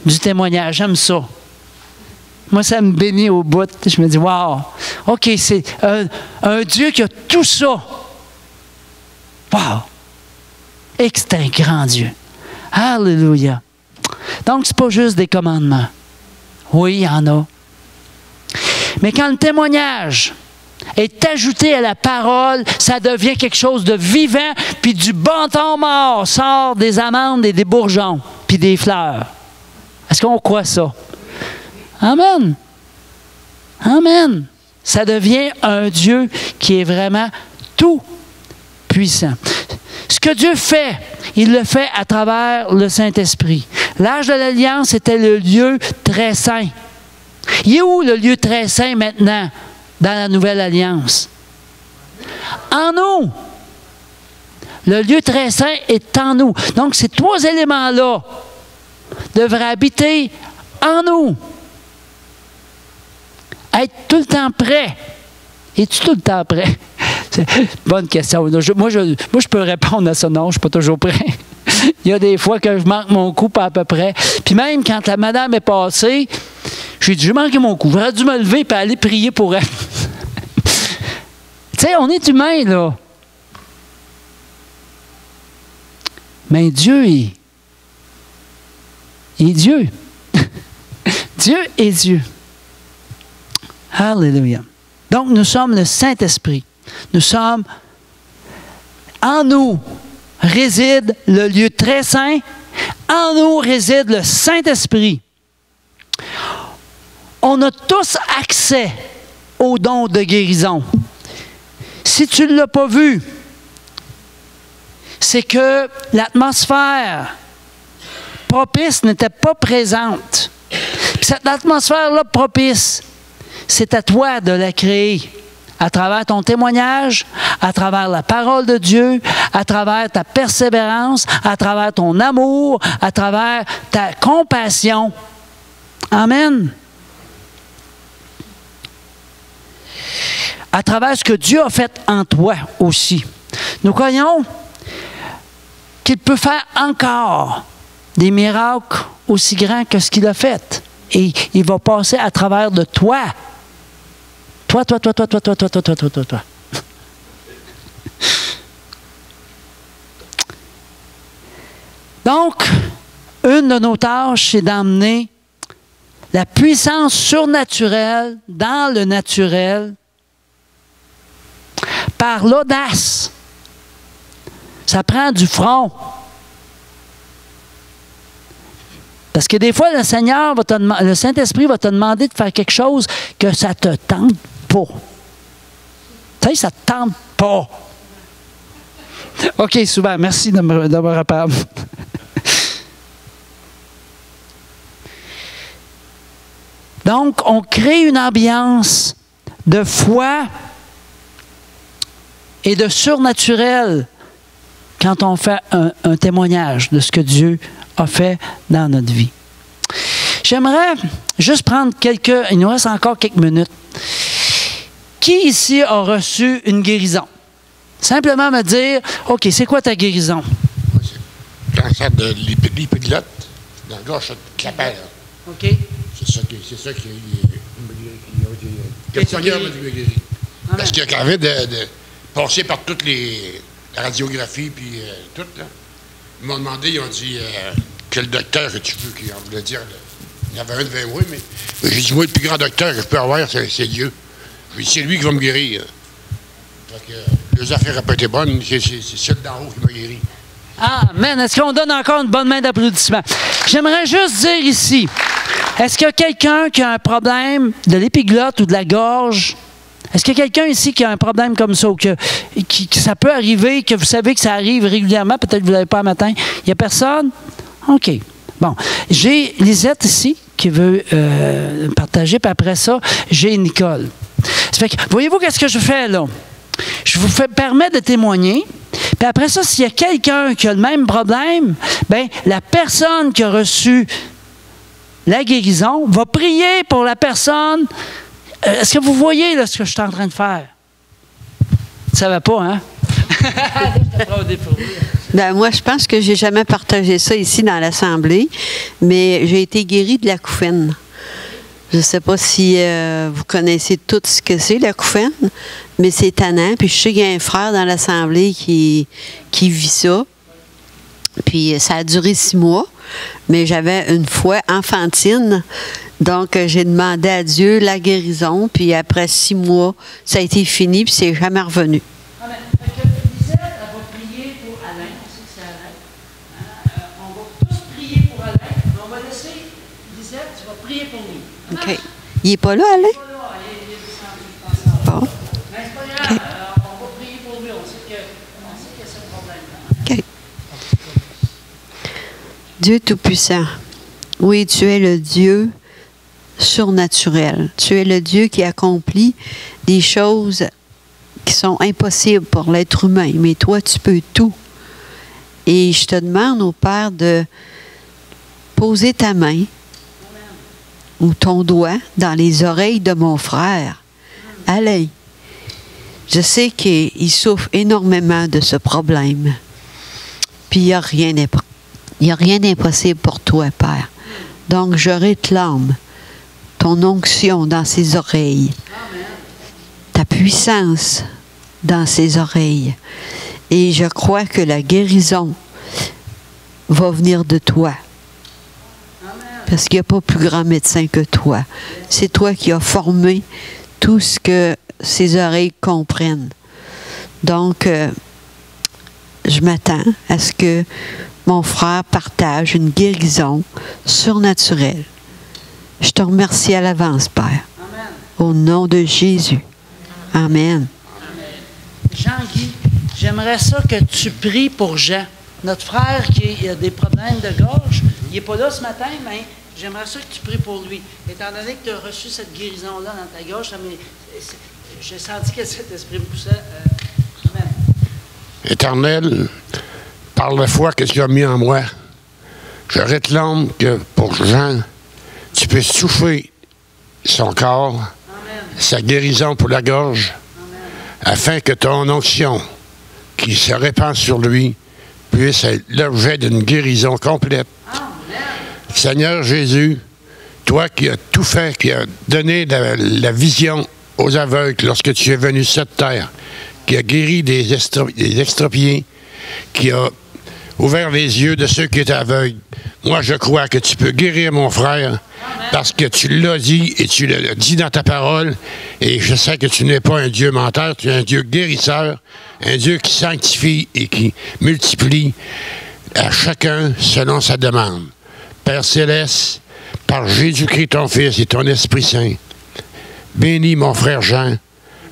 du témoignage. J'aime ça. Moi, ça me bénit au bout. Je me dis, wow, OK, c'est un Dieu qui a tout ça. Wow! Et que c'est un grand Dieu. Alléluia. Donc, ce n'est pas juste des commandements. Oui, il y en a. Mais quand le témoignage est ajouté à la parole, ça devient quelque chose de vivant, puis du bâton mort sort des amandes et des bourgeons, puis des fleurs. Est-ce qu'on croit ça? Amen. Amen. Ça devient un Dieu qui est vraiment tout puissant. Ce que Dieu fait, il le fait à travers le Saint-Esprit. L'arche de l'Alliance était le lieu très saint. Il est où le lieu très saint maintenant dans la Nouvelle Alliance? En nous. Le lieu très saint est en nous. Donc, ces 3 éléments-là devraient habiter en nous. Être tout le temps prêt. Es-tu tout le temps prêt? Bonne question. Moi, je peux répondre à ça. Non, je ne suis pas toujours prêt. Il y a des fois que je manque mon coup, pas à peu près. Puis même quand la madame est passée, j'ai dit, j'ai manqué mon coup. J'aurais dû me lever et aller prier pour elle. Tu sais, on est humain, là. Mais Dieu est Dieu. Dieu est Dieu. Alléluia. Donc, nous sommes le Saint-Esprit. Nous sommes, en nous réside le lieu très saint. En nous réside le Saint-Esprit. On a tous accès au don de guérison. Si tu ne l'as pas vu, c'est que l'atmosphère propice n'était pas présente. Puis cette atmosphère-là propice, c'est à toi de la créer à travers ton témoignage, à travers la parole de Dieu, à travers ta persévérance, à travers ton amour, à travers ta compassion. Amen. À travers ce que Dieu a fait en toi aussi. Nous croyons qu'il peut faire encore des miracles aussi grands que ce qu'il a fait. Et il va passer à travers de toi. Toi. Donc, une de nos tâches, c'est d'emmener la puissance surnaturelle dans le naturel par l'audace. Ça prend du front. Parce que des fois, le Seigneur, le Saint-Esprit va te demander de faire quelque chose que ça ne te tente pas. Tu sais, ça ne te tente pas. OK, super. Merci de me rappeler. Donc, on crée une ambiance de foi et de surnaturel quand on fait un témoignage de ce que Dieu a fait dans notre vie. J'aimerais juste prendre il nous reste encore quelques minutes. Qui ici a reçu une guérison? Simplement me dire, OK, c'est quoi ta guérison? Moi, c'est le cancer de l'épiglotte, dans la gorge de clapet. OK. C'est ça qui a été guéri. Parce qu'il y avait de passer par toutes la radiographie puis tout, là. Ils m'ont demandé, ils ont dit quel docteur que tu veux, qui en voulait dire. Il y avait un devant moi, mais j'ai dit, moi, le plus grand docteur que je peux avoir, c'est Dieu. J'ai dit, c'est lui qui va me guérir. Fait que les affaires n'ont pas été bonnes, c'est celle d'en haut qui m'a guéri. Amen. Est-ce qu'on donne encore une bonne main d'applaudissement? J'aimerais juste dire ici, est-ce qu'il y a quelqu'un qui a un problème de l'épiglotte ou de la gorge? Est-ce qu'il y a quelqu'un ici qui a un problème comme ça ou que ça peut arriver, que vous savez que ça arrive régulièrement, peut-être que vous ne l'avez pas un matin? Il n'y a personne? OK. Bon. J'ai Lisette ici qui veut partager, puis après ça, j'ai Nicole. Ça fait que, voyez-vous qu'est-ce que je fais là? Je vous permets de témoigner. Puis après ça, s'il y a quelqu'un qui a le même problème, bien, la personne qui a reçu la guérison va prier pour la personne. Est-ce que vous voyez là, ce que je suis en train de faire? Tu ne savais pas, hein? Ben, moi, je pense que j'ai jamais partagé ça ici dans l'Assemblée, mais j'ai été guérie de l'acouphène. Je ne sais pas si vous connaissez tout ce que c'est, l'acouphène, mais c'est tannant. Puis je sais qu'il y a un frère dans l'Assemblée qui vit ça. Puis ça a duré 6 mois, mais j'avais une foi enfantine. Donc, j'ai demandé à Dieu la guérison. Puis après 6 mois, ça a été fini, puis c'est jamais revenu. Amen. Fait que Lisette, elle va prier pour Alain. On sait que c'est Alain. On va tous prier pour Alain. Mais on va laisser Lisette, tu vas prier pour lui. OK. Il n'est pas là, Alain? Il n'est pas là. Il est descendu, je pense. Bon. Mais c'est pas grave. OK. On va prier pour lui. On sait qu'il y a ce problème-là. OK. Dieu Tout-Puissant, oui, tu es le Dieu surnaturel. Tu es le Dieu qui accomplit des choses qui sont impossibles pour l'être humain, mais toi, tu peux tout. Et je te demande, au Père, de poser ta main ou ton doigt dans les oreilles de mon frère, Alain. Je sais qu'il souffre énormément de ce problème. Puis il n'y a rien d'impossible pour toi, Père. Donc, je réclame ton onction dans ses oreilles, ta puissance dans ses oreilles. Et je crois que la guérison va venir de toi. Parce qu'il n'y a pas plus grand médecin que toi. C'est toi qui as formé tout ce que ses oreilles comprennent. Donc, je m'attends à ce que mon frère partage une guérison surnaturelle. Je te remercie à l'avance, Père. Amen. Au nom de Jésus. Amen. Jean-Guy, j'aimerais ça que tu pries pour Jean. Notre frère qui a des problèmes de gorge, il n'est pas là ce matin, mais j'aimerais ça que tu pries pour lui. Étant donné que tu as reçu cette guérison-là dans ta gorge, j'ai senti que cet esprit me poussait. Amen. Éternel, par la foi que tu as mis en moi, je réclame que pour Jean, tu puisses souffler son corps, Amen. sa guérison pour la gorge, Amen. afin que ton onction qui se répand sur lui puisse être l'objet d'une guérison complète. Amen. Seigneur Jésus, toi qui as tout fait, qui as donné la vision aux aveugles lorsque tu es venu sur cette terre, qui a guéri des extrapiés, qui a ouvert les yeux de ceux qui étaient aveugles. Moi, je crois que tu peux guérir mon frère parce que tu l'as dit et tu l'as dit dans ta parole. Et je sais que tu n'es pas un Dieu menteur, tu es un Dieu guérisseur, un Dieu qui sanctifie et qui multiplie à chacun selon sa demande. Père Céleste, par Jésus-Christ ton Fils et ton Esprit Saint, bénis mon frère Jean.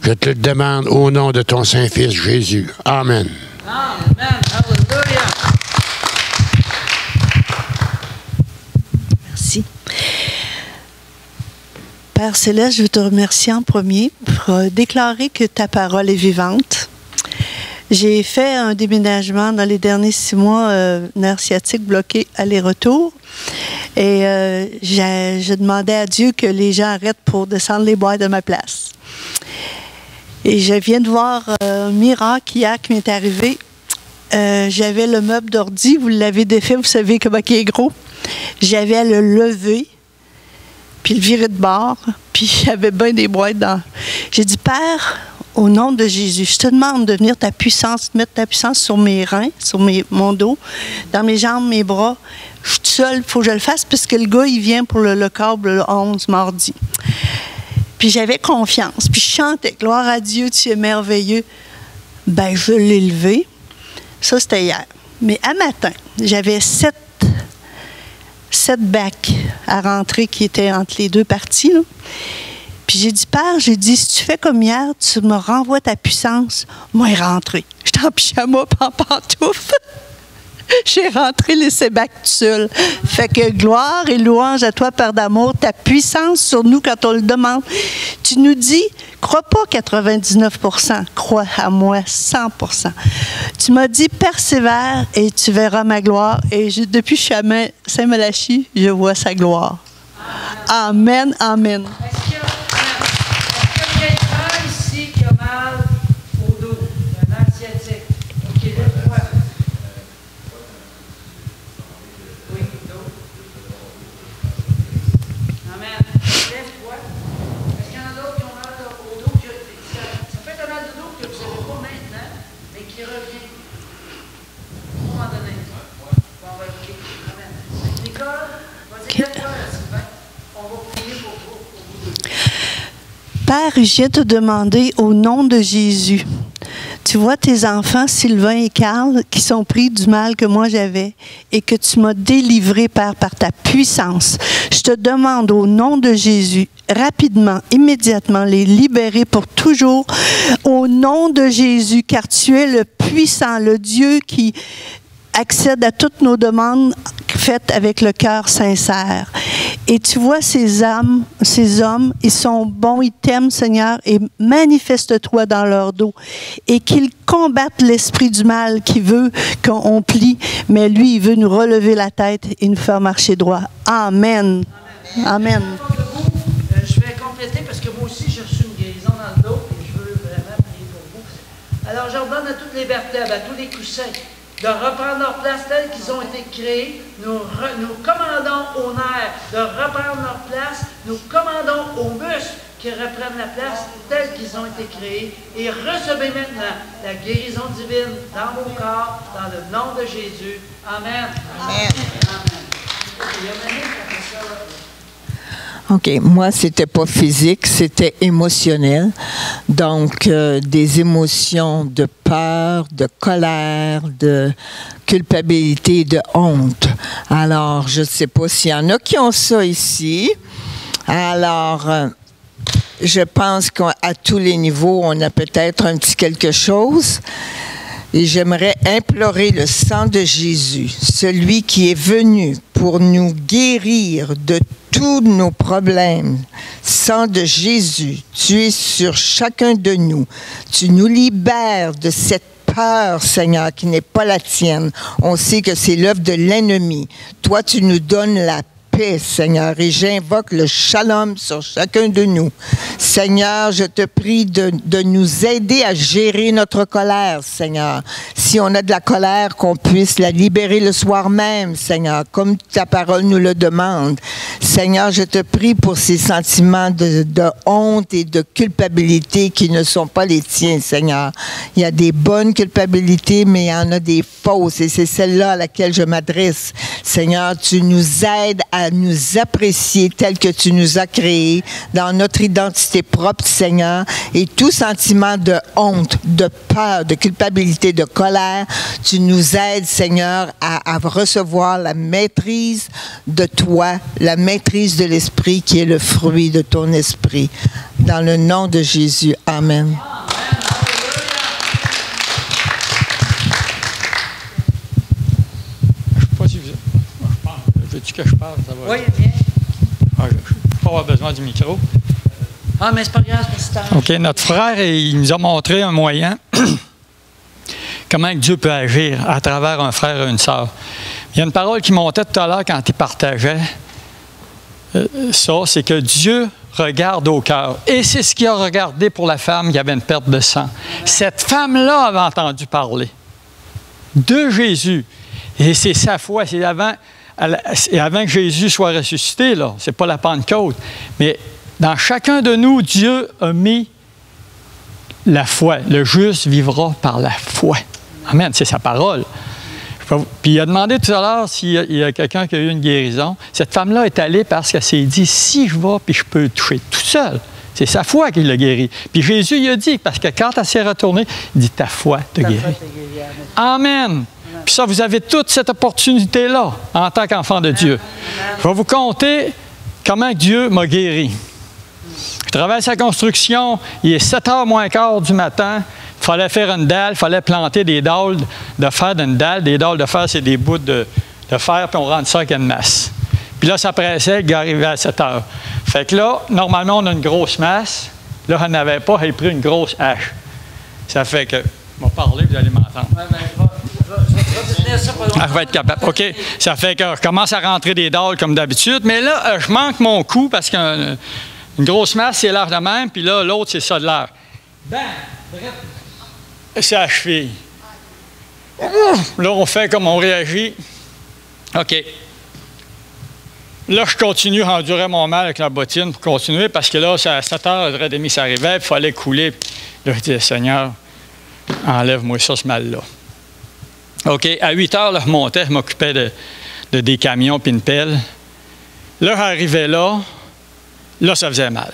Je te le demande au nom de ton Saint-Fils Jésus. Amen. Amen. Alléluia. Merci. Père Céleste, je veux te remercier en premier pour déclarer que ta parole est vivante. J'ai fait un déménagement dans les derniers 6 mois, nerf sciatique bloqué aller-retour. Et je demandais à Dieu que les gens arrêtent pour descendre les boîtes de ma place. Et je viens de voir un miracle hier qui m'est arrivé. J'avais le meuble d'ordi, vous l'avez défait, vous savez comment il est gros. J'avais à le lever, puis le virer de bord, puis j'avais bien des boîtes dans. J'ai dit, Père, au nom de Jésus, je te demande de venir ta puissance, de mettre ta puissance sur mes reins, sur mon dos, dans mes jambes, mes bras. Je suis seule, il faut que je le fasse, parce que le gars, il vient pour le câble le 11, mardi. Puis j'avais confiance. Puis je chantais, gloire à Dieu, tu es merveilleux. Ben, je l'ai levé. Ça, c'était hier. Mais à matin, j'avais 7 bacs à rentrer qui étaient entre les deux parties, là. Puis j'ai dit, Père, j'ai dit, si tu fais comme hier, tu me renvoies ta puissance. Moi, elle est rentrée. J'étais en pyjama, pas en pantoufle. J'ai rentré les sébacs tout seul. Fait que gloire et louange à toi, Père d'amour, ta puissance sur nous quand on le demande. Tu nous dis, crois pas 99%, crois à moi 100%. Tu m'as dit, persévère et tu verras ma gloire. Et depuis que je suis à Saint-Malachie, je vois sa gloire. Amen, amen. Est-ce qu'il y a quelqu'un ici qui a mal au dos, un nerf sciatique? OK, lève-toi. Oui, dos. Amen. Lève-toi. Est-ce qu'il y en a d'autres qui ont mal au dos? Ça fait un mal de dos que vous n'avez pas maintenant, mais qui revient à un moment donné. Bon, on va écouter. Amen. Nicole, vas-y, lève-toi, Sylvain. On va prier pour vous. Père, je viens te demander au nom de Jésus. Tu vois tes enfants, Sylvain et Carl, qui sont pris du mal que moi j'avais et que tu m'as délivré, Père, par ta puissance. Je te demande au nom de Jésus, rapidement, immédiatement, les libérer pour toujours au nom de Jésus, car tu es le puissant, le Dieu qui accède à toutes nos demandes faites avec le cœur sincère. Et tu vois ces âmes, ces hommes, ils sont bons, ils t'aiment, Seigneur, et manifeste-toi dans leur dos. Et qu'ils combattent l'esprit du mal qui veut qu'on plie, mais lui, il veut nous relever la tête et nous faire marcher droit. Amen. Amen. Je vais compléter parce que moi aussi, j'ai reçu une guérison dans le dos et je veux vraiment prier pour vous. Alors, j'ordonne à toutes les vertèbres, à tous les coussins, de reprendre leur place telle qu'ils ont été créés. Nous commandons aux nerfs de reprendre leur place. Nous commandons aux muscles qui reprennent la place telle qu'ils ont été créés et recevez maintenant la guérison divine dans vos corps, dans le nom de Jésus. Amen. Amen. OK. Moi, c'était pas physique, c'était émotionnel. Donc, des émotions de peur, de colère, de culpabilité, de honte. Alors, je ne sais pas s'il y en a qui ont ça ici. Alors, je pense qu'à tous les niveaux, on a peut-être un petit quelque chose. Et j'aimerais implorer le sang de Jésus, celui qui est venu pour nous guérir de tous nos problèmes. Sang de Jésus, tu es sur chacun de nous. Tu nous libères de cette peur, Seigneur, qui n'est pas la tienne. On sait que c'est l'œuvre de l'ennemi. Toi, tu nous donnes la paix, Seigneur, et j'invoque le shalom sur chacun de nous. Seigneur, je te prie de nous aider à gérer notre colère, Seigneur. Si on a de la colère, qu'on puisse la libérer le soir même, Seigneur, comme ta parole nous le demande. Seigneur, je te prie pour ces sentiments de honte et de culpabilité qui ne sont pas les tiens, Seigneur. Il y a des bonnes culpabilités, mais il y en a des fausses, et c'est celle-là à laquelle je m'adresse. Seigneur, tu nous aides à nous apprécier tel que tu nous as créés dans notre identité propre, Seigneur, et tout sentiment de honte, de peur, de culpabilité, de colère, tu nous aides, Seigneur, à recevoir la maîtrise de toi, la maîtrise de l'Esprit qui est le fruit de ton Esprit. Dans le nom de Jésus. Amen. Veux-tu que je parle? Ça va? Oui, bien. Je ne vais pas avoir besoin du micro. Ah, mais c'est pas grave, c'est OK, notre frère, il nous a montré un moyen comment Dieu peut agir à travers un frère et une sœur. Il y a une parole qui montait tout à l'heure quand il partageait ça, c'est que Dieu regarde au cœur. Et c'est ce qu'il a regardé pour la femme qui avait une perte de sang. Cette femme-là avait entendu parler de Jésus. Et c'est sa foi, c'est avant que Jésus soit ressuscité, là. C'est pas la Pentecôte. Mais dans chacun de nous, Dieu a mis la foi. Le juste vivra par la foi. Amen, c'est sa parole. Puis il a demandé tout à l'heure s'il y a quelqu'un qui a eu une guérison. Cette femme-là est allée parce qu'elle s'est dit, si je vais, puis je peux le toucher tout seul. C'est sa foi qui l'a guéri. Puis Jésus il a dit, parce que quand elle s'est retournée, il dit, ta foi te guérit. Amen. Puis ça, vous avez toute cette opportunité-là en tant qu'enfant de Dieu. Je vais vous conter comment Dieu m'a guéri. Je travaille sa construction, il est 7h moins quart du matin. Il fallait faire une dalle, il fallait planter des dalles de fer d'une dalle. Des dalles de fer, c'est des bouts de fer, puis on rentre ça avec une masse. Puis là, ça pressait qu'il arrivait à 7h. Fait que là, normalement, on a une grosse masse. Là, on n'avait pas, j'ai pris une grosse hache. Ça fait que, je vais parler, vous allez m'entendre. Je vais être capable. OK. Ça fait que je commence à rentrer des dalles comme d'habitude. Mais là, je manque mon coup parce qu'une grosse masse, c'est l'air de même. Puis là, l'autre, c'est ça de l'air. Bam! C'est la cheville. Là, on fait comme on réagit. OK. Là, je continue à endurer mon mal avec la bottine pour continuer parce que là, à 7h30, ça arrivait, il fallait couler. Là, je disais, Seigneur, enlève-moi ça, ce mal-là. OK. À 8h, là, je montais, je m'occupais de des camions puis une pelle. Là, j'arrivais là. Là, ça faisait mal.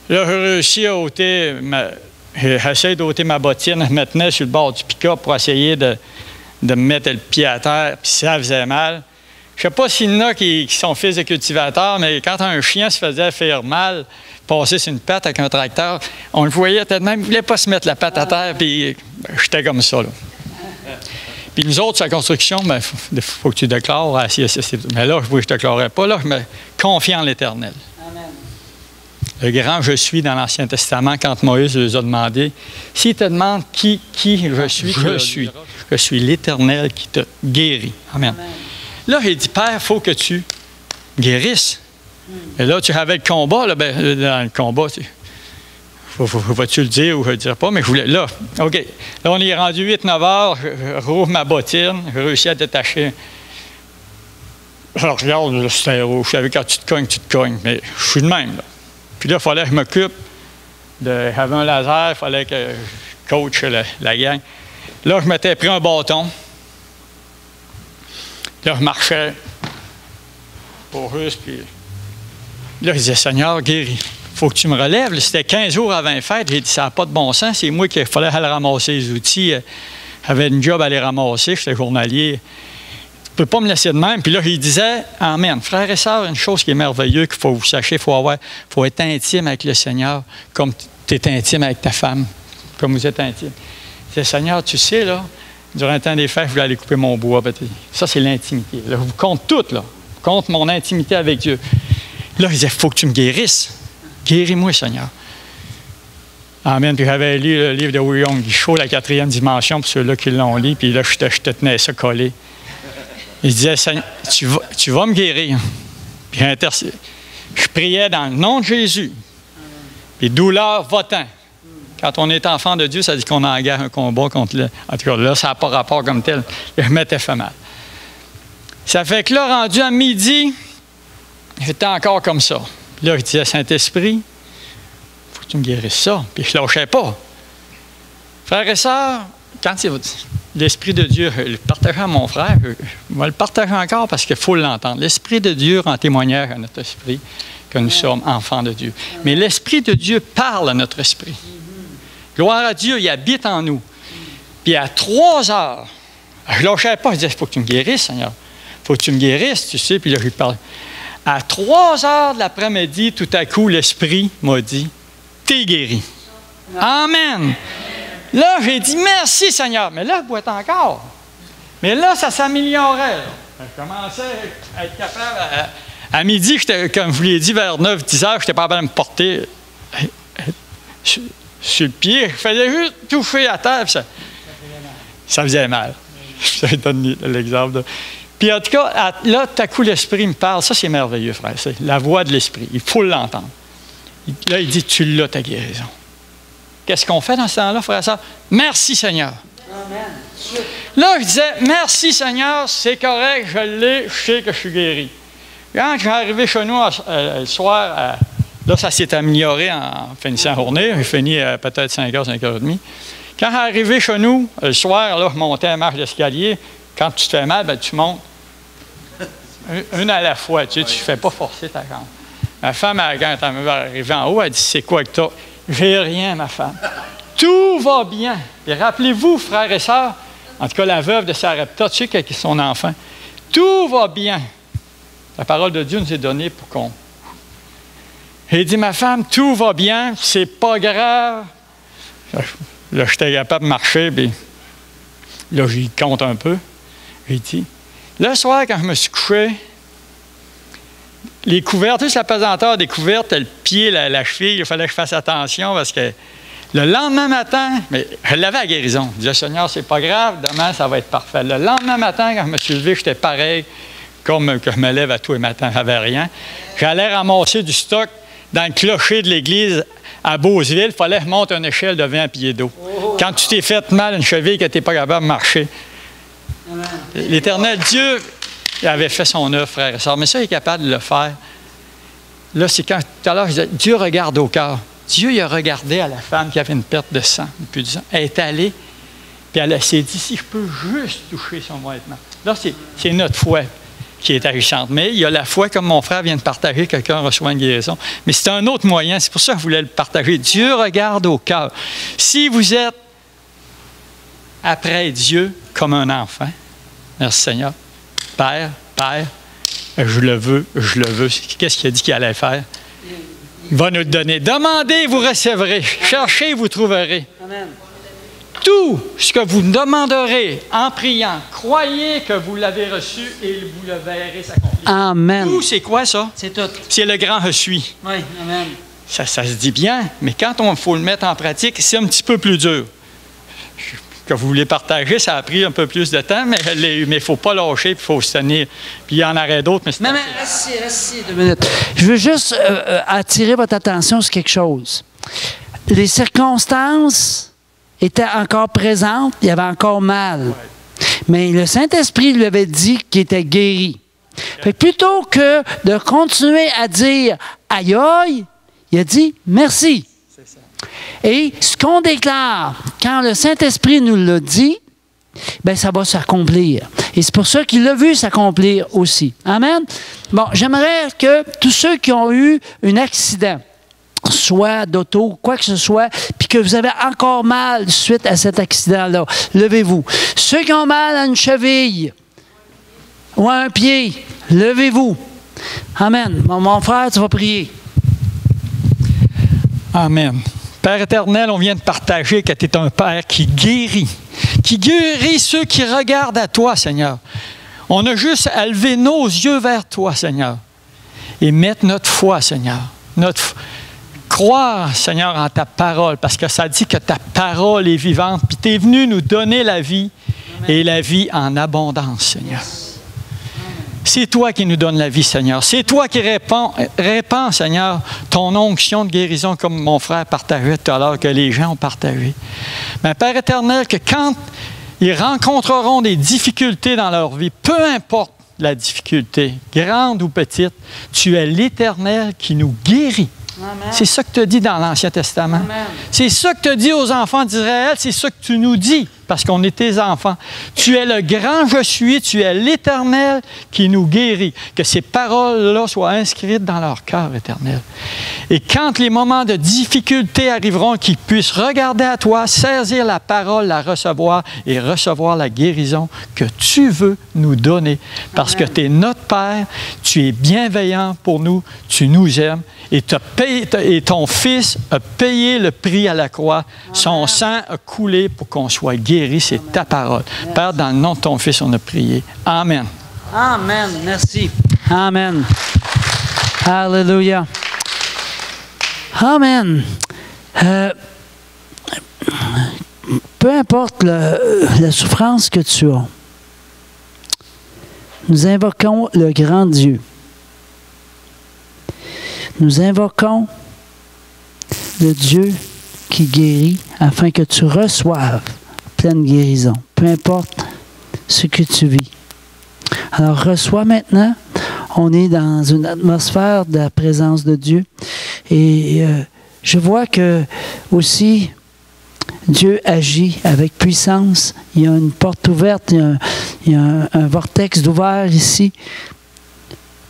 Là, j'ai réussi à ôter j'essaie d'ôter ma bottine. Je me tenais sur le bord du pick-up pour essayer de me mettre le pied à terre, puis ça faisait mal. Je ne sais pas s'il y en a qui sont fils de cultivateurs, mais quand un chien se faisait faire mal, passer sur une patte avec un tracteur, on le voyait tellement, il ne voulait pas se mettre la patte à terre, puis j'étais comme ça, là. Puis nous autres, sa construction, il faut que tu déclares. Mais là, je ne déclarais pas. Là, je me confie en l'Éternel. Amen. Le grand je suis dans l'Ancien Testament, quand Moïse les a demandé, s'il te demande qui je suis, je suis l'Éternel qui te guérit. Amen. Amen. Là, il dit, Père, il faut que tu guérisses. Et là, tu avais le combat. Là, dans le combat, vas-tu le dire ou je ne le dirai pas, mais je voulais. Là, OK. Là, on est rendu 8-9 heures. Je rouvre ma bottine. J'ai réussi à détacher. Alors, je regarde, c'était rouge. Je savais quand tu te cognes, mais je suis de même, là. Puis là, il fallait que je m'occupe. J'avais un laser, il fallait que je coach la gang. Là, je m'étais pris un bâton. Là, je marchais pour juste, puis là, je disais, Seigneur, guéris. Il faut que tu me relèves. C'était 15 jours avant les fêtes. J'ai dit, ça n'a pas de bon sens. C'est moi qu'il fallait aller ramasser les outils. J'avais une job à les ramasser. J'étais journalier. Tu ne peux pas me laisser de même. Puis là, il disait, Amen. Frères et sœurs, une chose qui est merveilleuse qu'il faut que vous sachiez, il faut être intime avec le Seigneur, comme tu es intime avec ta femme, comme vous êtes intime. Je disais, Seigneur, tu sais, là, durant le temps des fêtes, je voulais aller couper mon bois. Ça, c'est l'intimité. Là, je vous compte tout, là. Je compte mon intimité avec Dieu. Là, il disait, il faut que tu me guérisses. Guéris-moi, Seigneur. Amen. Puis j'avais lu le livre de William Guichot, La 4e dimension, pour ceux-là qui l'ont lu. Puis là, je te tenais ça collé. Il disait, Seigneur, tu vas me guérir. Puis je priais dans le nom de Jésus. Puis douleur, va-t'en. Quand on est enfant de Dieu, ça dit qu'on engage un combat contre le... En tout cas, là, ça n'a pas rapport comme tel. Je m'étais fait mal. Ça fait que là, rendu à midi, j'étais encore comme ça. Là, je disais, Saint-Esprit, il faut que tu me guérisses ça. Puis je ne lâchais pas. Frères et sœurs, quand l'Esprit de Dieu, je le partageais à mon frère, je vais le partager encore parce qu'il faut l'entendre. L'Esprit de Dieu rend témoignage à notre esprit que nous sommes enfants de Dieu. Mais l'Esprit de Dieu parle à notre esprit. Gloire à Dieu, il habite en nous. Puis à 3 heures, je ne lâchais pas, je disais, il faut que tu me guérisses, Seigneur. Il faut que tu me guérisses, tu sais. Puis là, je lui parle. À 3 heures de l'après-midi, tout à coup, l'Esprit m'a dit, t'es guéri. Amen. Là, j'ai dit, merci, Seigneur. Mais là, je boite encore. Mais là, ça s'améliorait. Je commençais à être capable. À midi, comme je vous l'ai dit, vers 9-10 heures, je n'étais pas capable de me porter sur le pied. Je faisais juste toucher à terre. Ça faisait mal. Je te donne l'exemple. Puis en tout cas, là, tout à coup, l'Esprit me parle. Ça, c'est merveilleux, frère. C'est la voix de l'Esprit. Il faut l'entendre. Là, il dit, tu l'as, ta guérison. Qu'est-ce qu'on fait dans ce temps-là, frère et sœur? Merci, Seigneur. Amen. Là, je disais, merci, Seigneur, c'est correct, je l'ai, je sais que je suis guéri. Quand je suis arrivé chez nous le soir, là, ça s'est amélioré en finissant la journée. J'ai fini peut-être 5h, 5h30. Quand je suis arrivé chez nous, le soir, là, je montais la marche d'escalier. Quand tu te fais mal, ben, tu montes une à la fois. Tu ne fais pas forcer ta jambe. Ma femme, quand elle est arrivée en haut, elle dit, c'est quoi que tu as? J'ai rien, ma femme. Tout va bien. Et rappelez-vous, frères et sœurs, en tout cas, la veuve de Sarepta, tu sais qu'elle est son enfant. Tout va bien. La parole de Dieu nous est donnée pour qu'on... J'ai dit, ma femme, tout va bien, c'est pas grave. Là, j'étais capable de marcher, puis là, j'y compte un peu. J'ai dit, le soir, quand je me suis couché, les couvertes, juste la pesanteur des couvertes, le pied, la cheville, il fallait que je fasse attention parce que le lendemain matin, mais je l'avais à guérison. Je disais, Seigneur, c'est pas grave, demain, ça va être parfait. Le lendemain matin, quand je me suis levé, j'étais pareil comme que je me lève à tous les matins, j'avais rien. J'allais ramasser du stock dans le clocher de l'église à Beauceville. Il fallait que je monte une échelle de 20 pieds d'eau. Quand tu t'es fait mal une cheville que tu n'es pas capable de marcher. L'Éternel Dieu avait fait son œuvre, frère et sœur, mais ça, il est capable de le faire. Là, c'est quand, tout à l'heure, je disais, Dieu regarde au cœur. Dieu, il a regardé à la femme qui avait une perte de sang depuis 10 ans. Elle est allée, puis elle s'est dit, si je peux juste toucher son vêtement. Là, c'est notre foi qui est agissante. Mais il y a la foi, comme mon frère vient de partager, quelqu'un reçoit une guérison. Mais c'est un autre moyen, c'est pour ça que je voulais le partager. Dieu regarde au cœur. Si vous êtes après Dieu comme un enfant, merci Seigneur, Père, je le veux. Qu'est-ce qu'il a dit qu'il allait faire? Il va nous le donner. Demandez, vous recevrez. Cherchez, vous trouverez. Amen. Tout ce que vous demanderez en priant, croyez que vous l'avez reçu et vous le verrez s'accomplir. Amen. Tout, c'est quoi ça? C'est tout. C'est le grand « je suis ». Oui, amen. Ça se dit bien, mais quand il faut le mettre en pratique, c'est un petit peu plus dur. Que vous voulez partager, ça a pris un peu plus de temps, mais il ne faut pas lâcher, il faut se tenir. Puis il y en aurait d'autres, mais c'est... Mais restez 2 minutes. Je veux juste attirer votre attention sur quelque chose. Les circonstances étaient encore présentes, il y avait encore mal. Ouais. Mais le Saint-Esprit lui avait dit qu'il était guéri. Fait que plutôt que de continuer à dire « aïe aïe », Il a dit merci. Et ce qu'on déclare, quand le Saint-Esprit nous l'a dit, bien, ça va s'accomplir. Et c'est pour ça qu'il l'a vu s'accomplir aussi. Amen. Bon, j'aimerais que tous ceux qui ont eu un accident, soit d'auto, quoi que ce soit, puis que vous avez encore mal suite à cet accident-là, levez-vous. Ceux qui ont mal à une cheville ou à un pied, levez-vous. Amen. Mon frère, tu vas prier. Amen. Père éternel, on vient de partager que tu es un Père qui guérit ceux qui regardent à toi, Seigneur. On a juste à lever nos yeux vers toi, Seigneur, et mettre notre foi, Seigneur. Croire, Seigneur, en ta parole, parce que ça dit que ta parole est vivante, puis tu es venu nous donner la vie, et la vie en abondance, Seigneur. C'est toi qui nous donne la vie, Seigneur. C'est toi qui répands, Seigneur, ton onction de guérison, comme mon frère partageait tout à l'heure, que les gens ont partagé. Mais Père éternel, que quand ils rencontreront des difficultés dans leur vie, peu importe la difficulté, grande ou petite, tu es l'Éternel qui nous guérit. C'est ça que tu as dit dans l'Ancien Testament. C'est ça que tu as dit aux enfants d'Israël, c'est ça que tu nous dis, parce qu'on est tes enfants. Tu es le grand je suis, tu es l'Éternel qui nous guérit. Que ces paroles-là soient inscrites dans leur cœur, Éternel. Et quand les moments de difficulté arriveront, qu'ils puissent regarder à toi, saisir la parole, la recevoir et recevoir la guérison que tu veux nous donner. Parce que tu es notre Père, tu es bienveillant pour nous, tu nous aimes. Et ton Fils a payé le prix à la croix. Son sang a coulé pour qu'on soit guéri. C'est ta parole. Père, dans le nom de ton Fils, on a prié. Amen. Amen. Merci. Amen. Alléluia. Amen. Peu importe la souffrance que tu as, nous invoquons le grand Dieu. Nous invoquons le Dieu qui guérit afin que tu reçoives pleine guérison, peu importe ce que tu vis. Alors reçois maintenant, on est dans une atmosphère de la présence de Dieu et je vois que aussi Dieu agit avec puissance. Il y a une porte ouverte, il y a un vortex d'ouvert ici,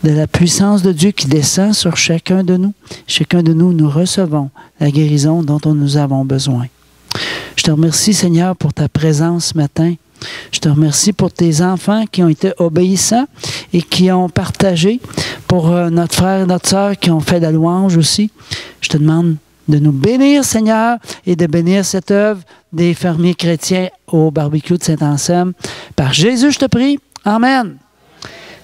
de la puissance de Dieu qui descend sur chacun de nous. Chacun de nous, nous recevons la guérison dont nous avons besoin. Je te remercie, Seigneur, pour ta présence ce matin. Je te remercie pour tes enfants qui ont été obéissants et qui ont partagé, pour notre frère et notre sœur qui ont fait la louange aussi. Je te demande de nous bénir, Seigneur, et de bénir cette œuvre des fermiers chrétiens au barbecue de Saint-Anselme. Par Jésus, je te prie. Amen.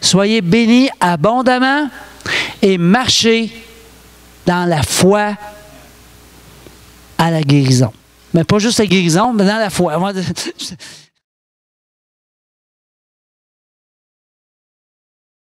Soyez bénis abondamment et marchez dans la foi à la guérison. Mais pas juste la guérison, mais dans la foi.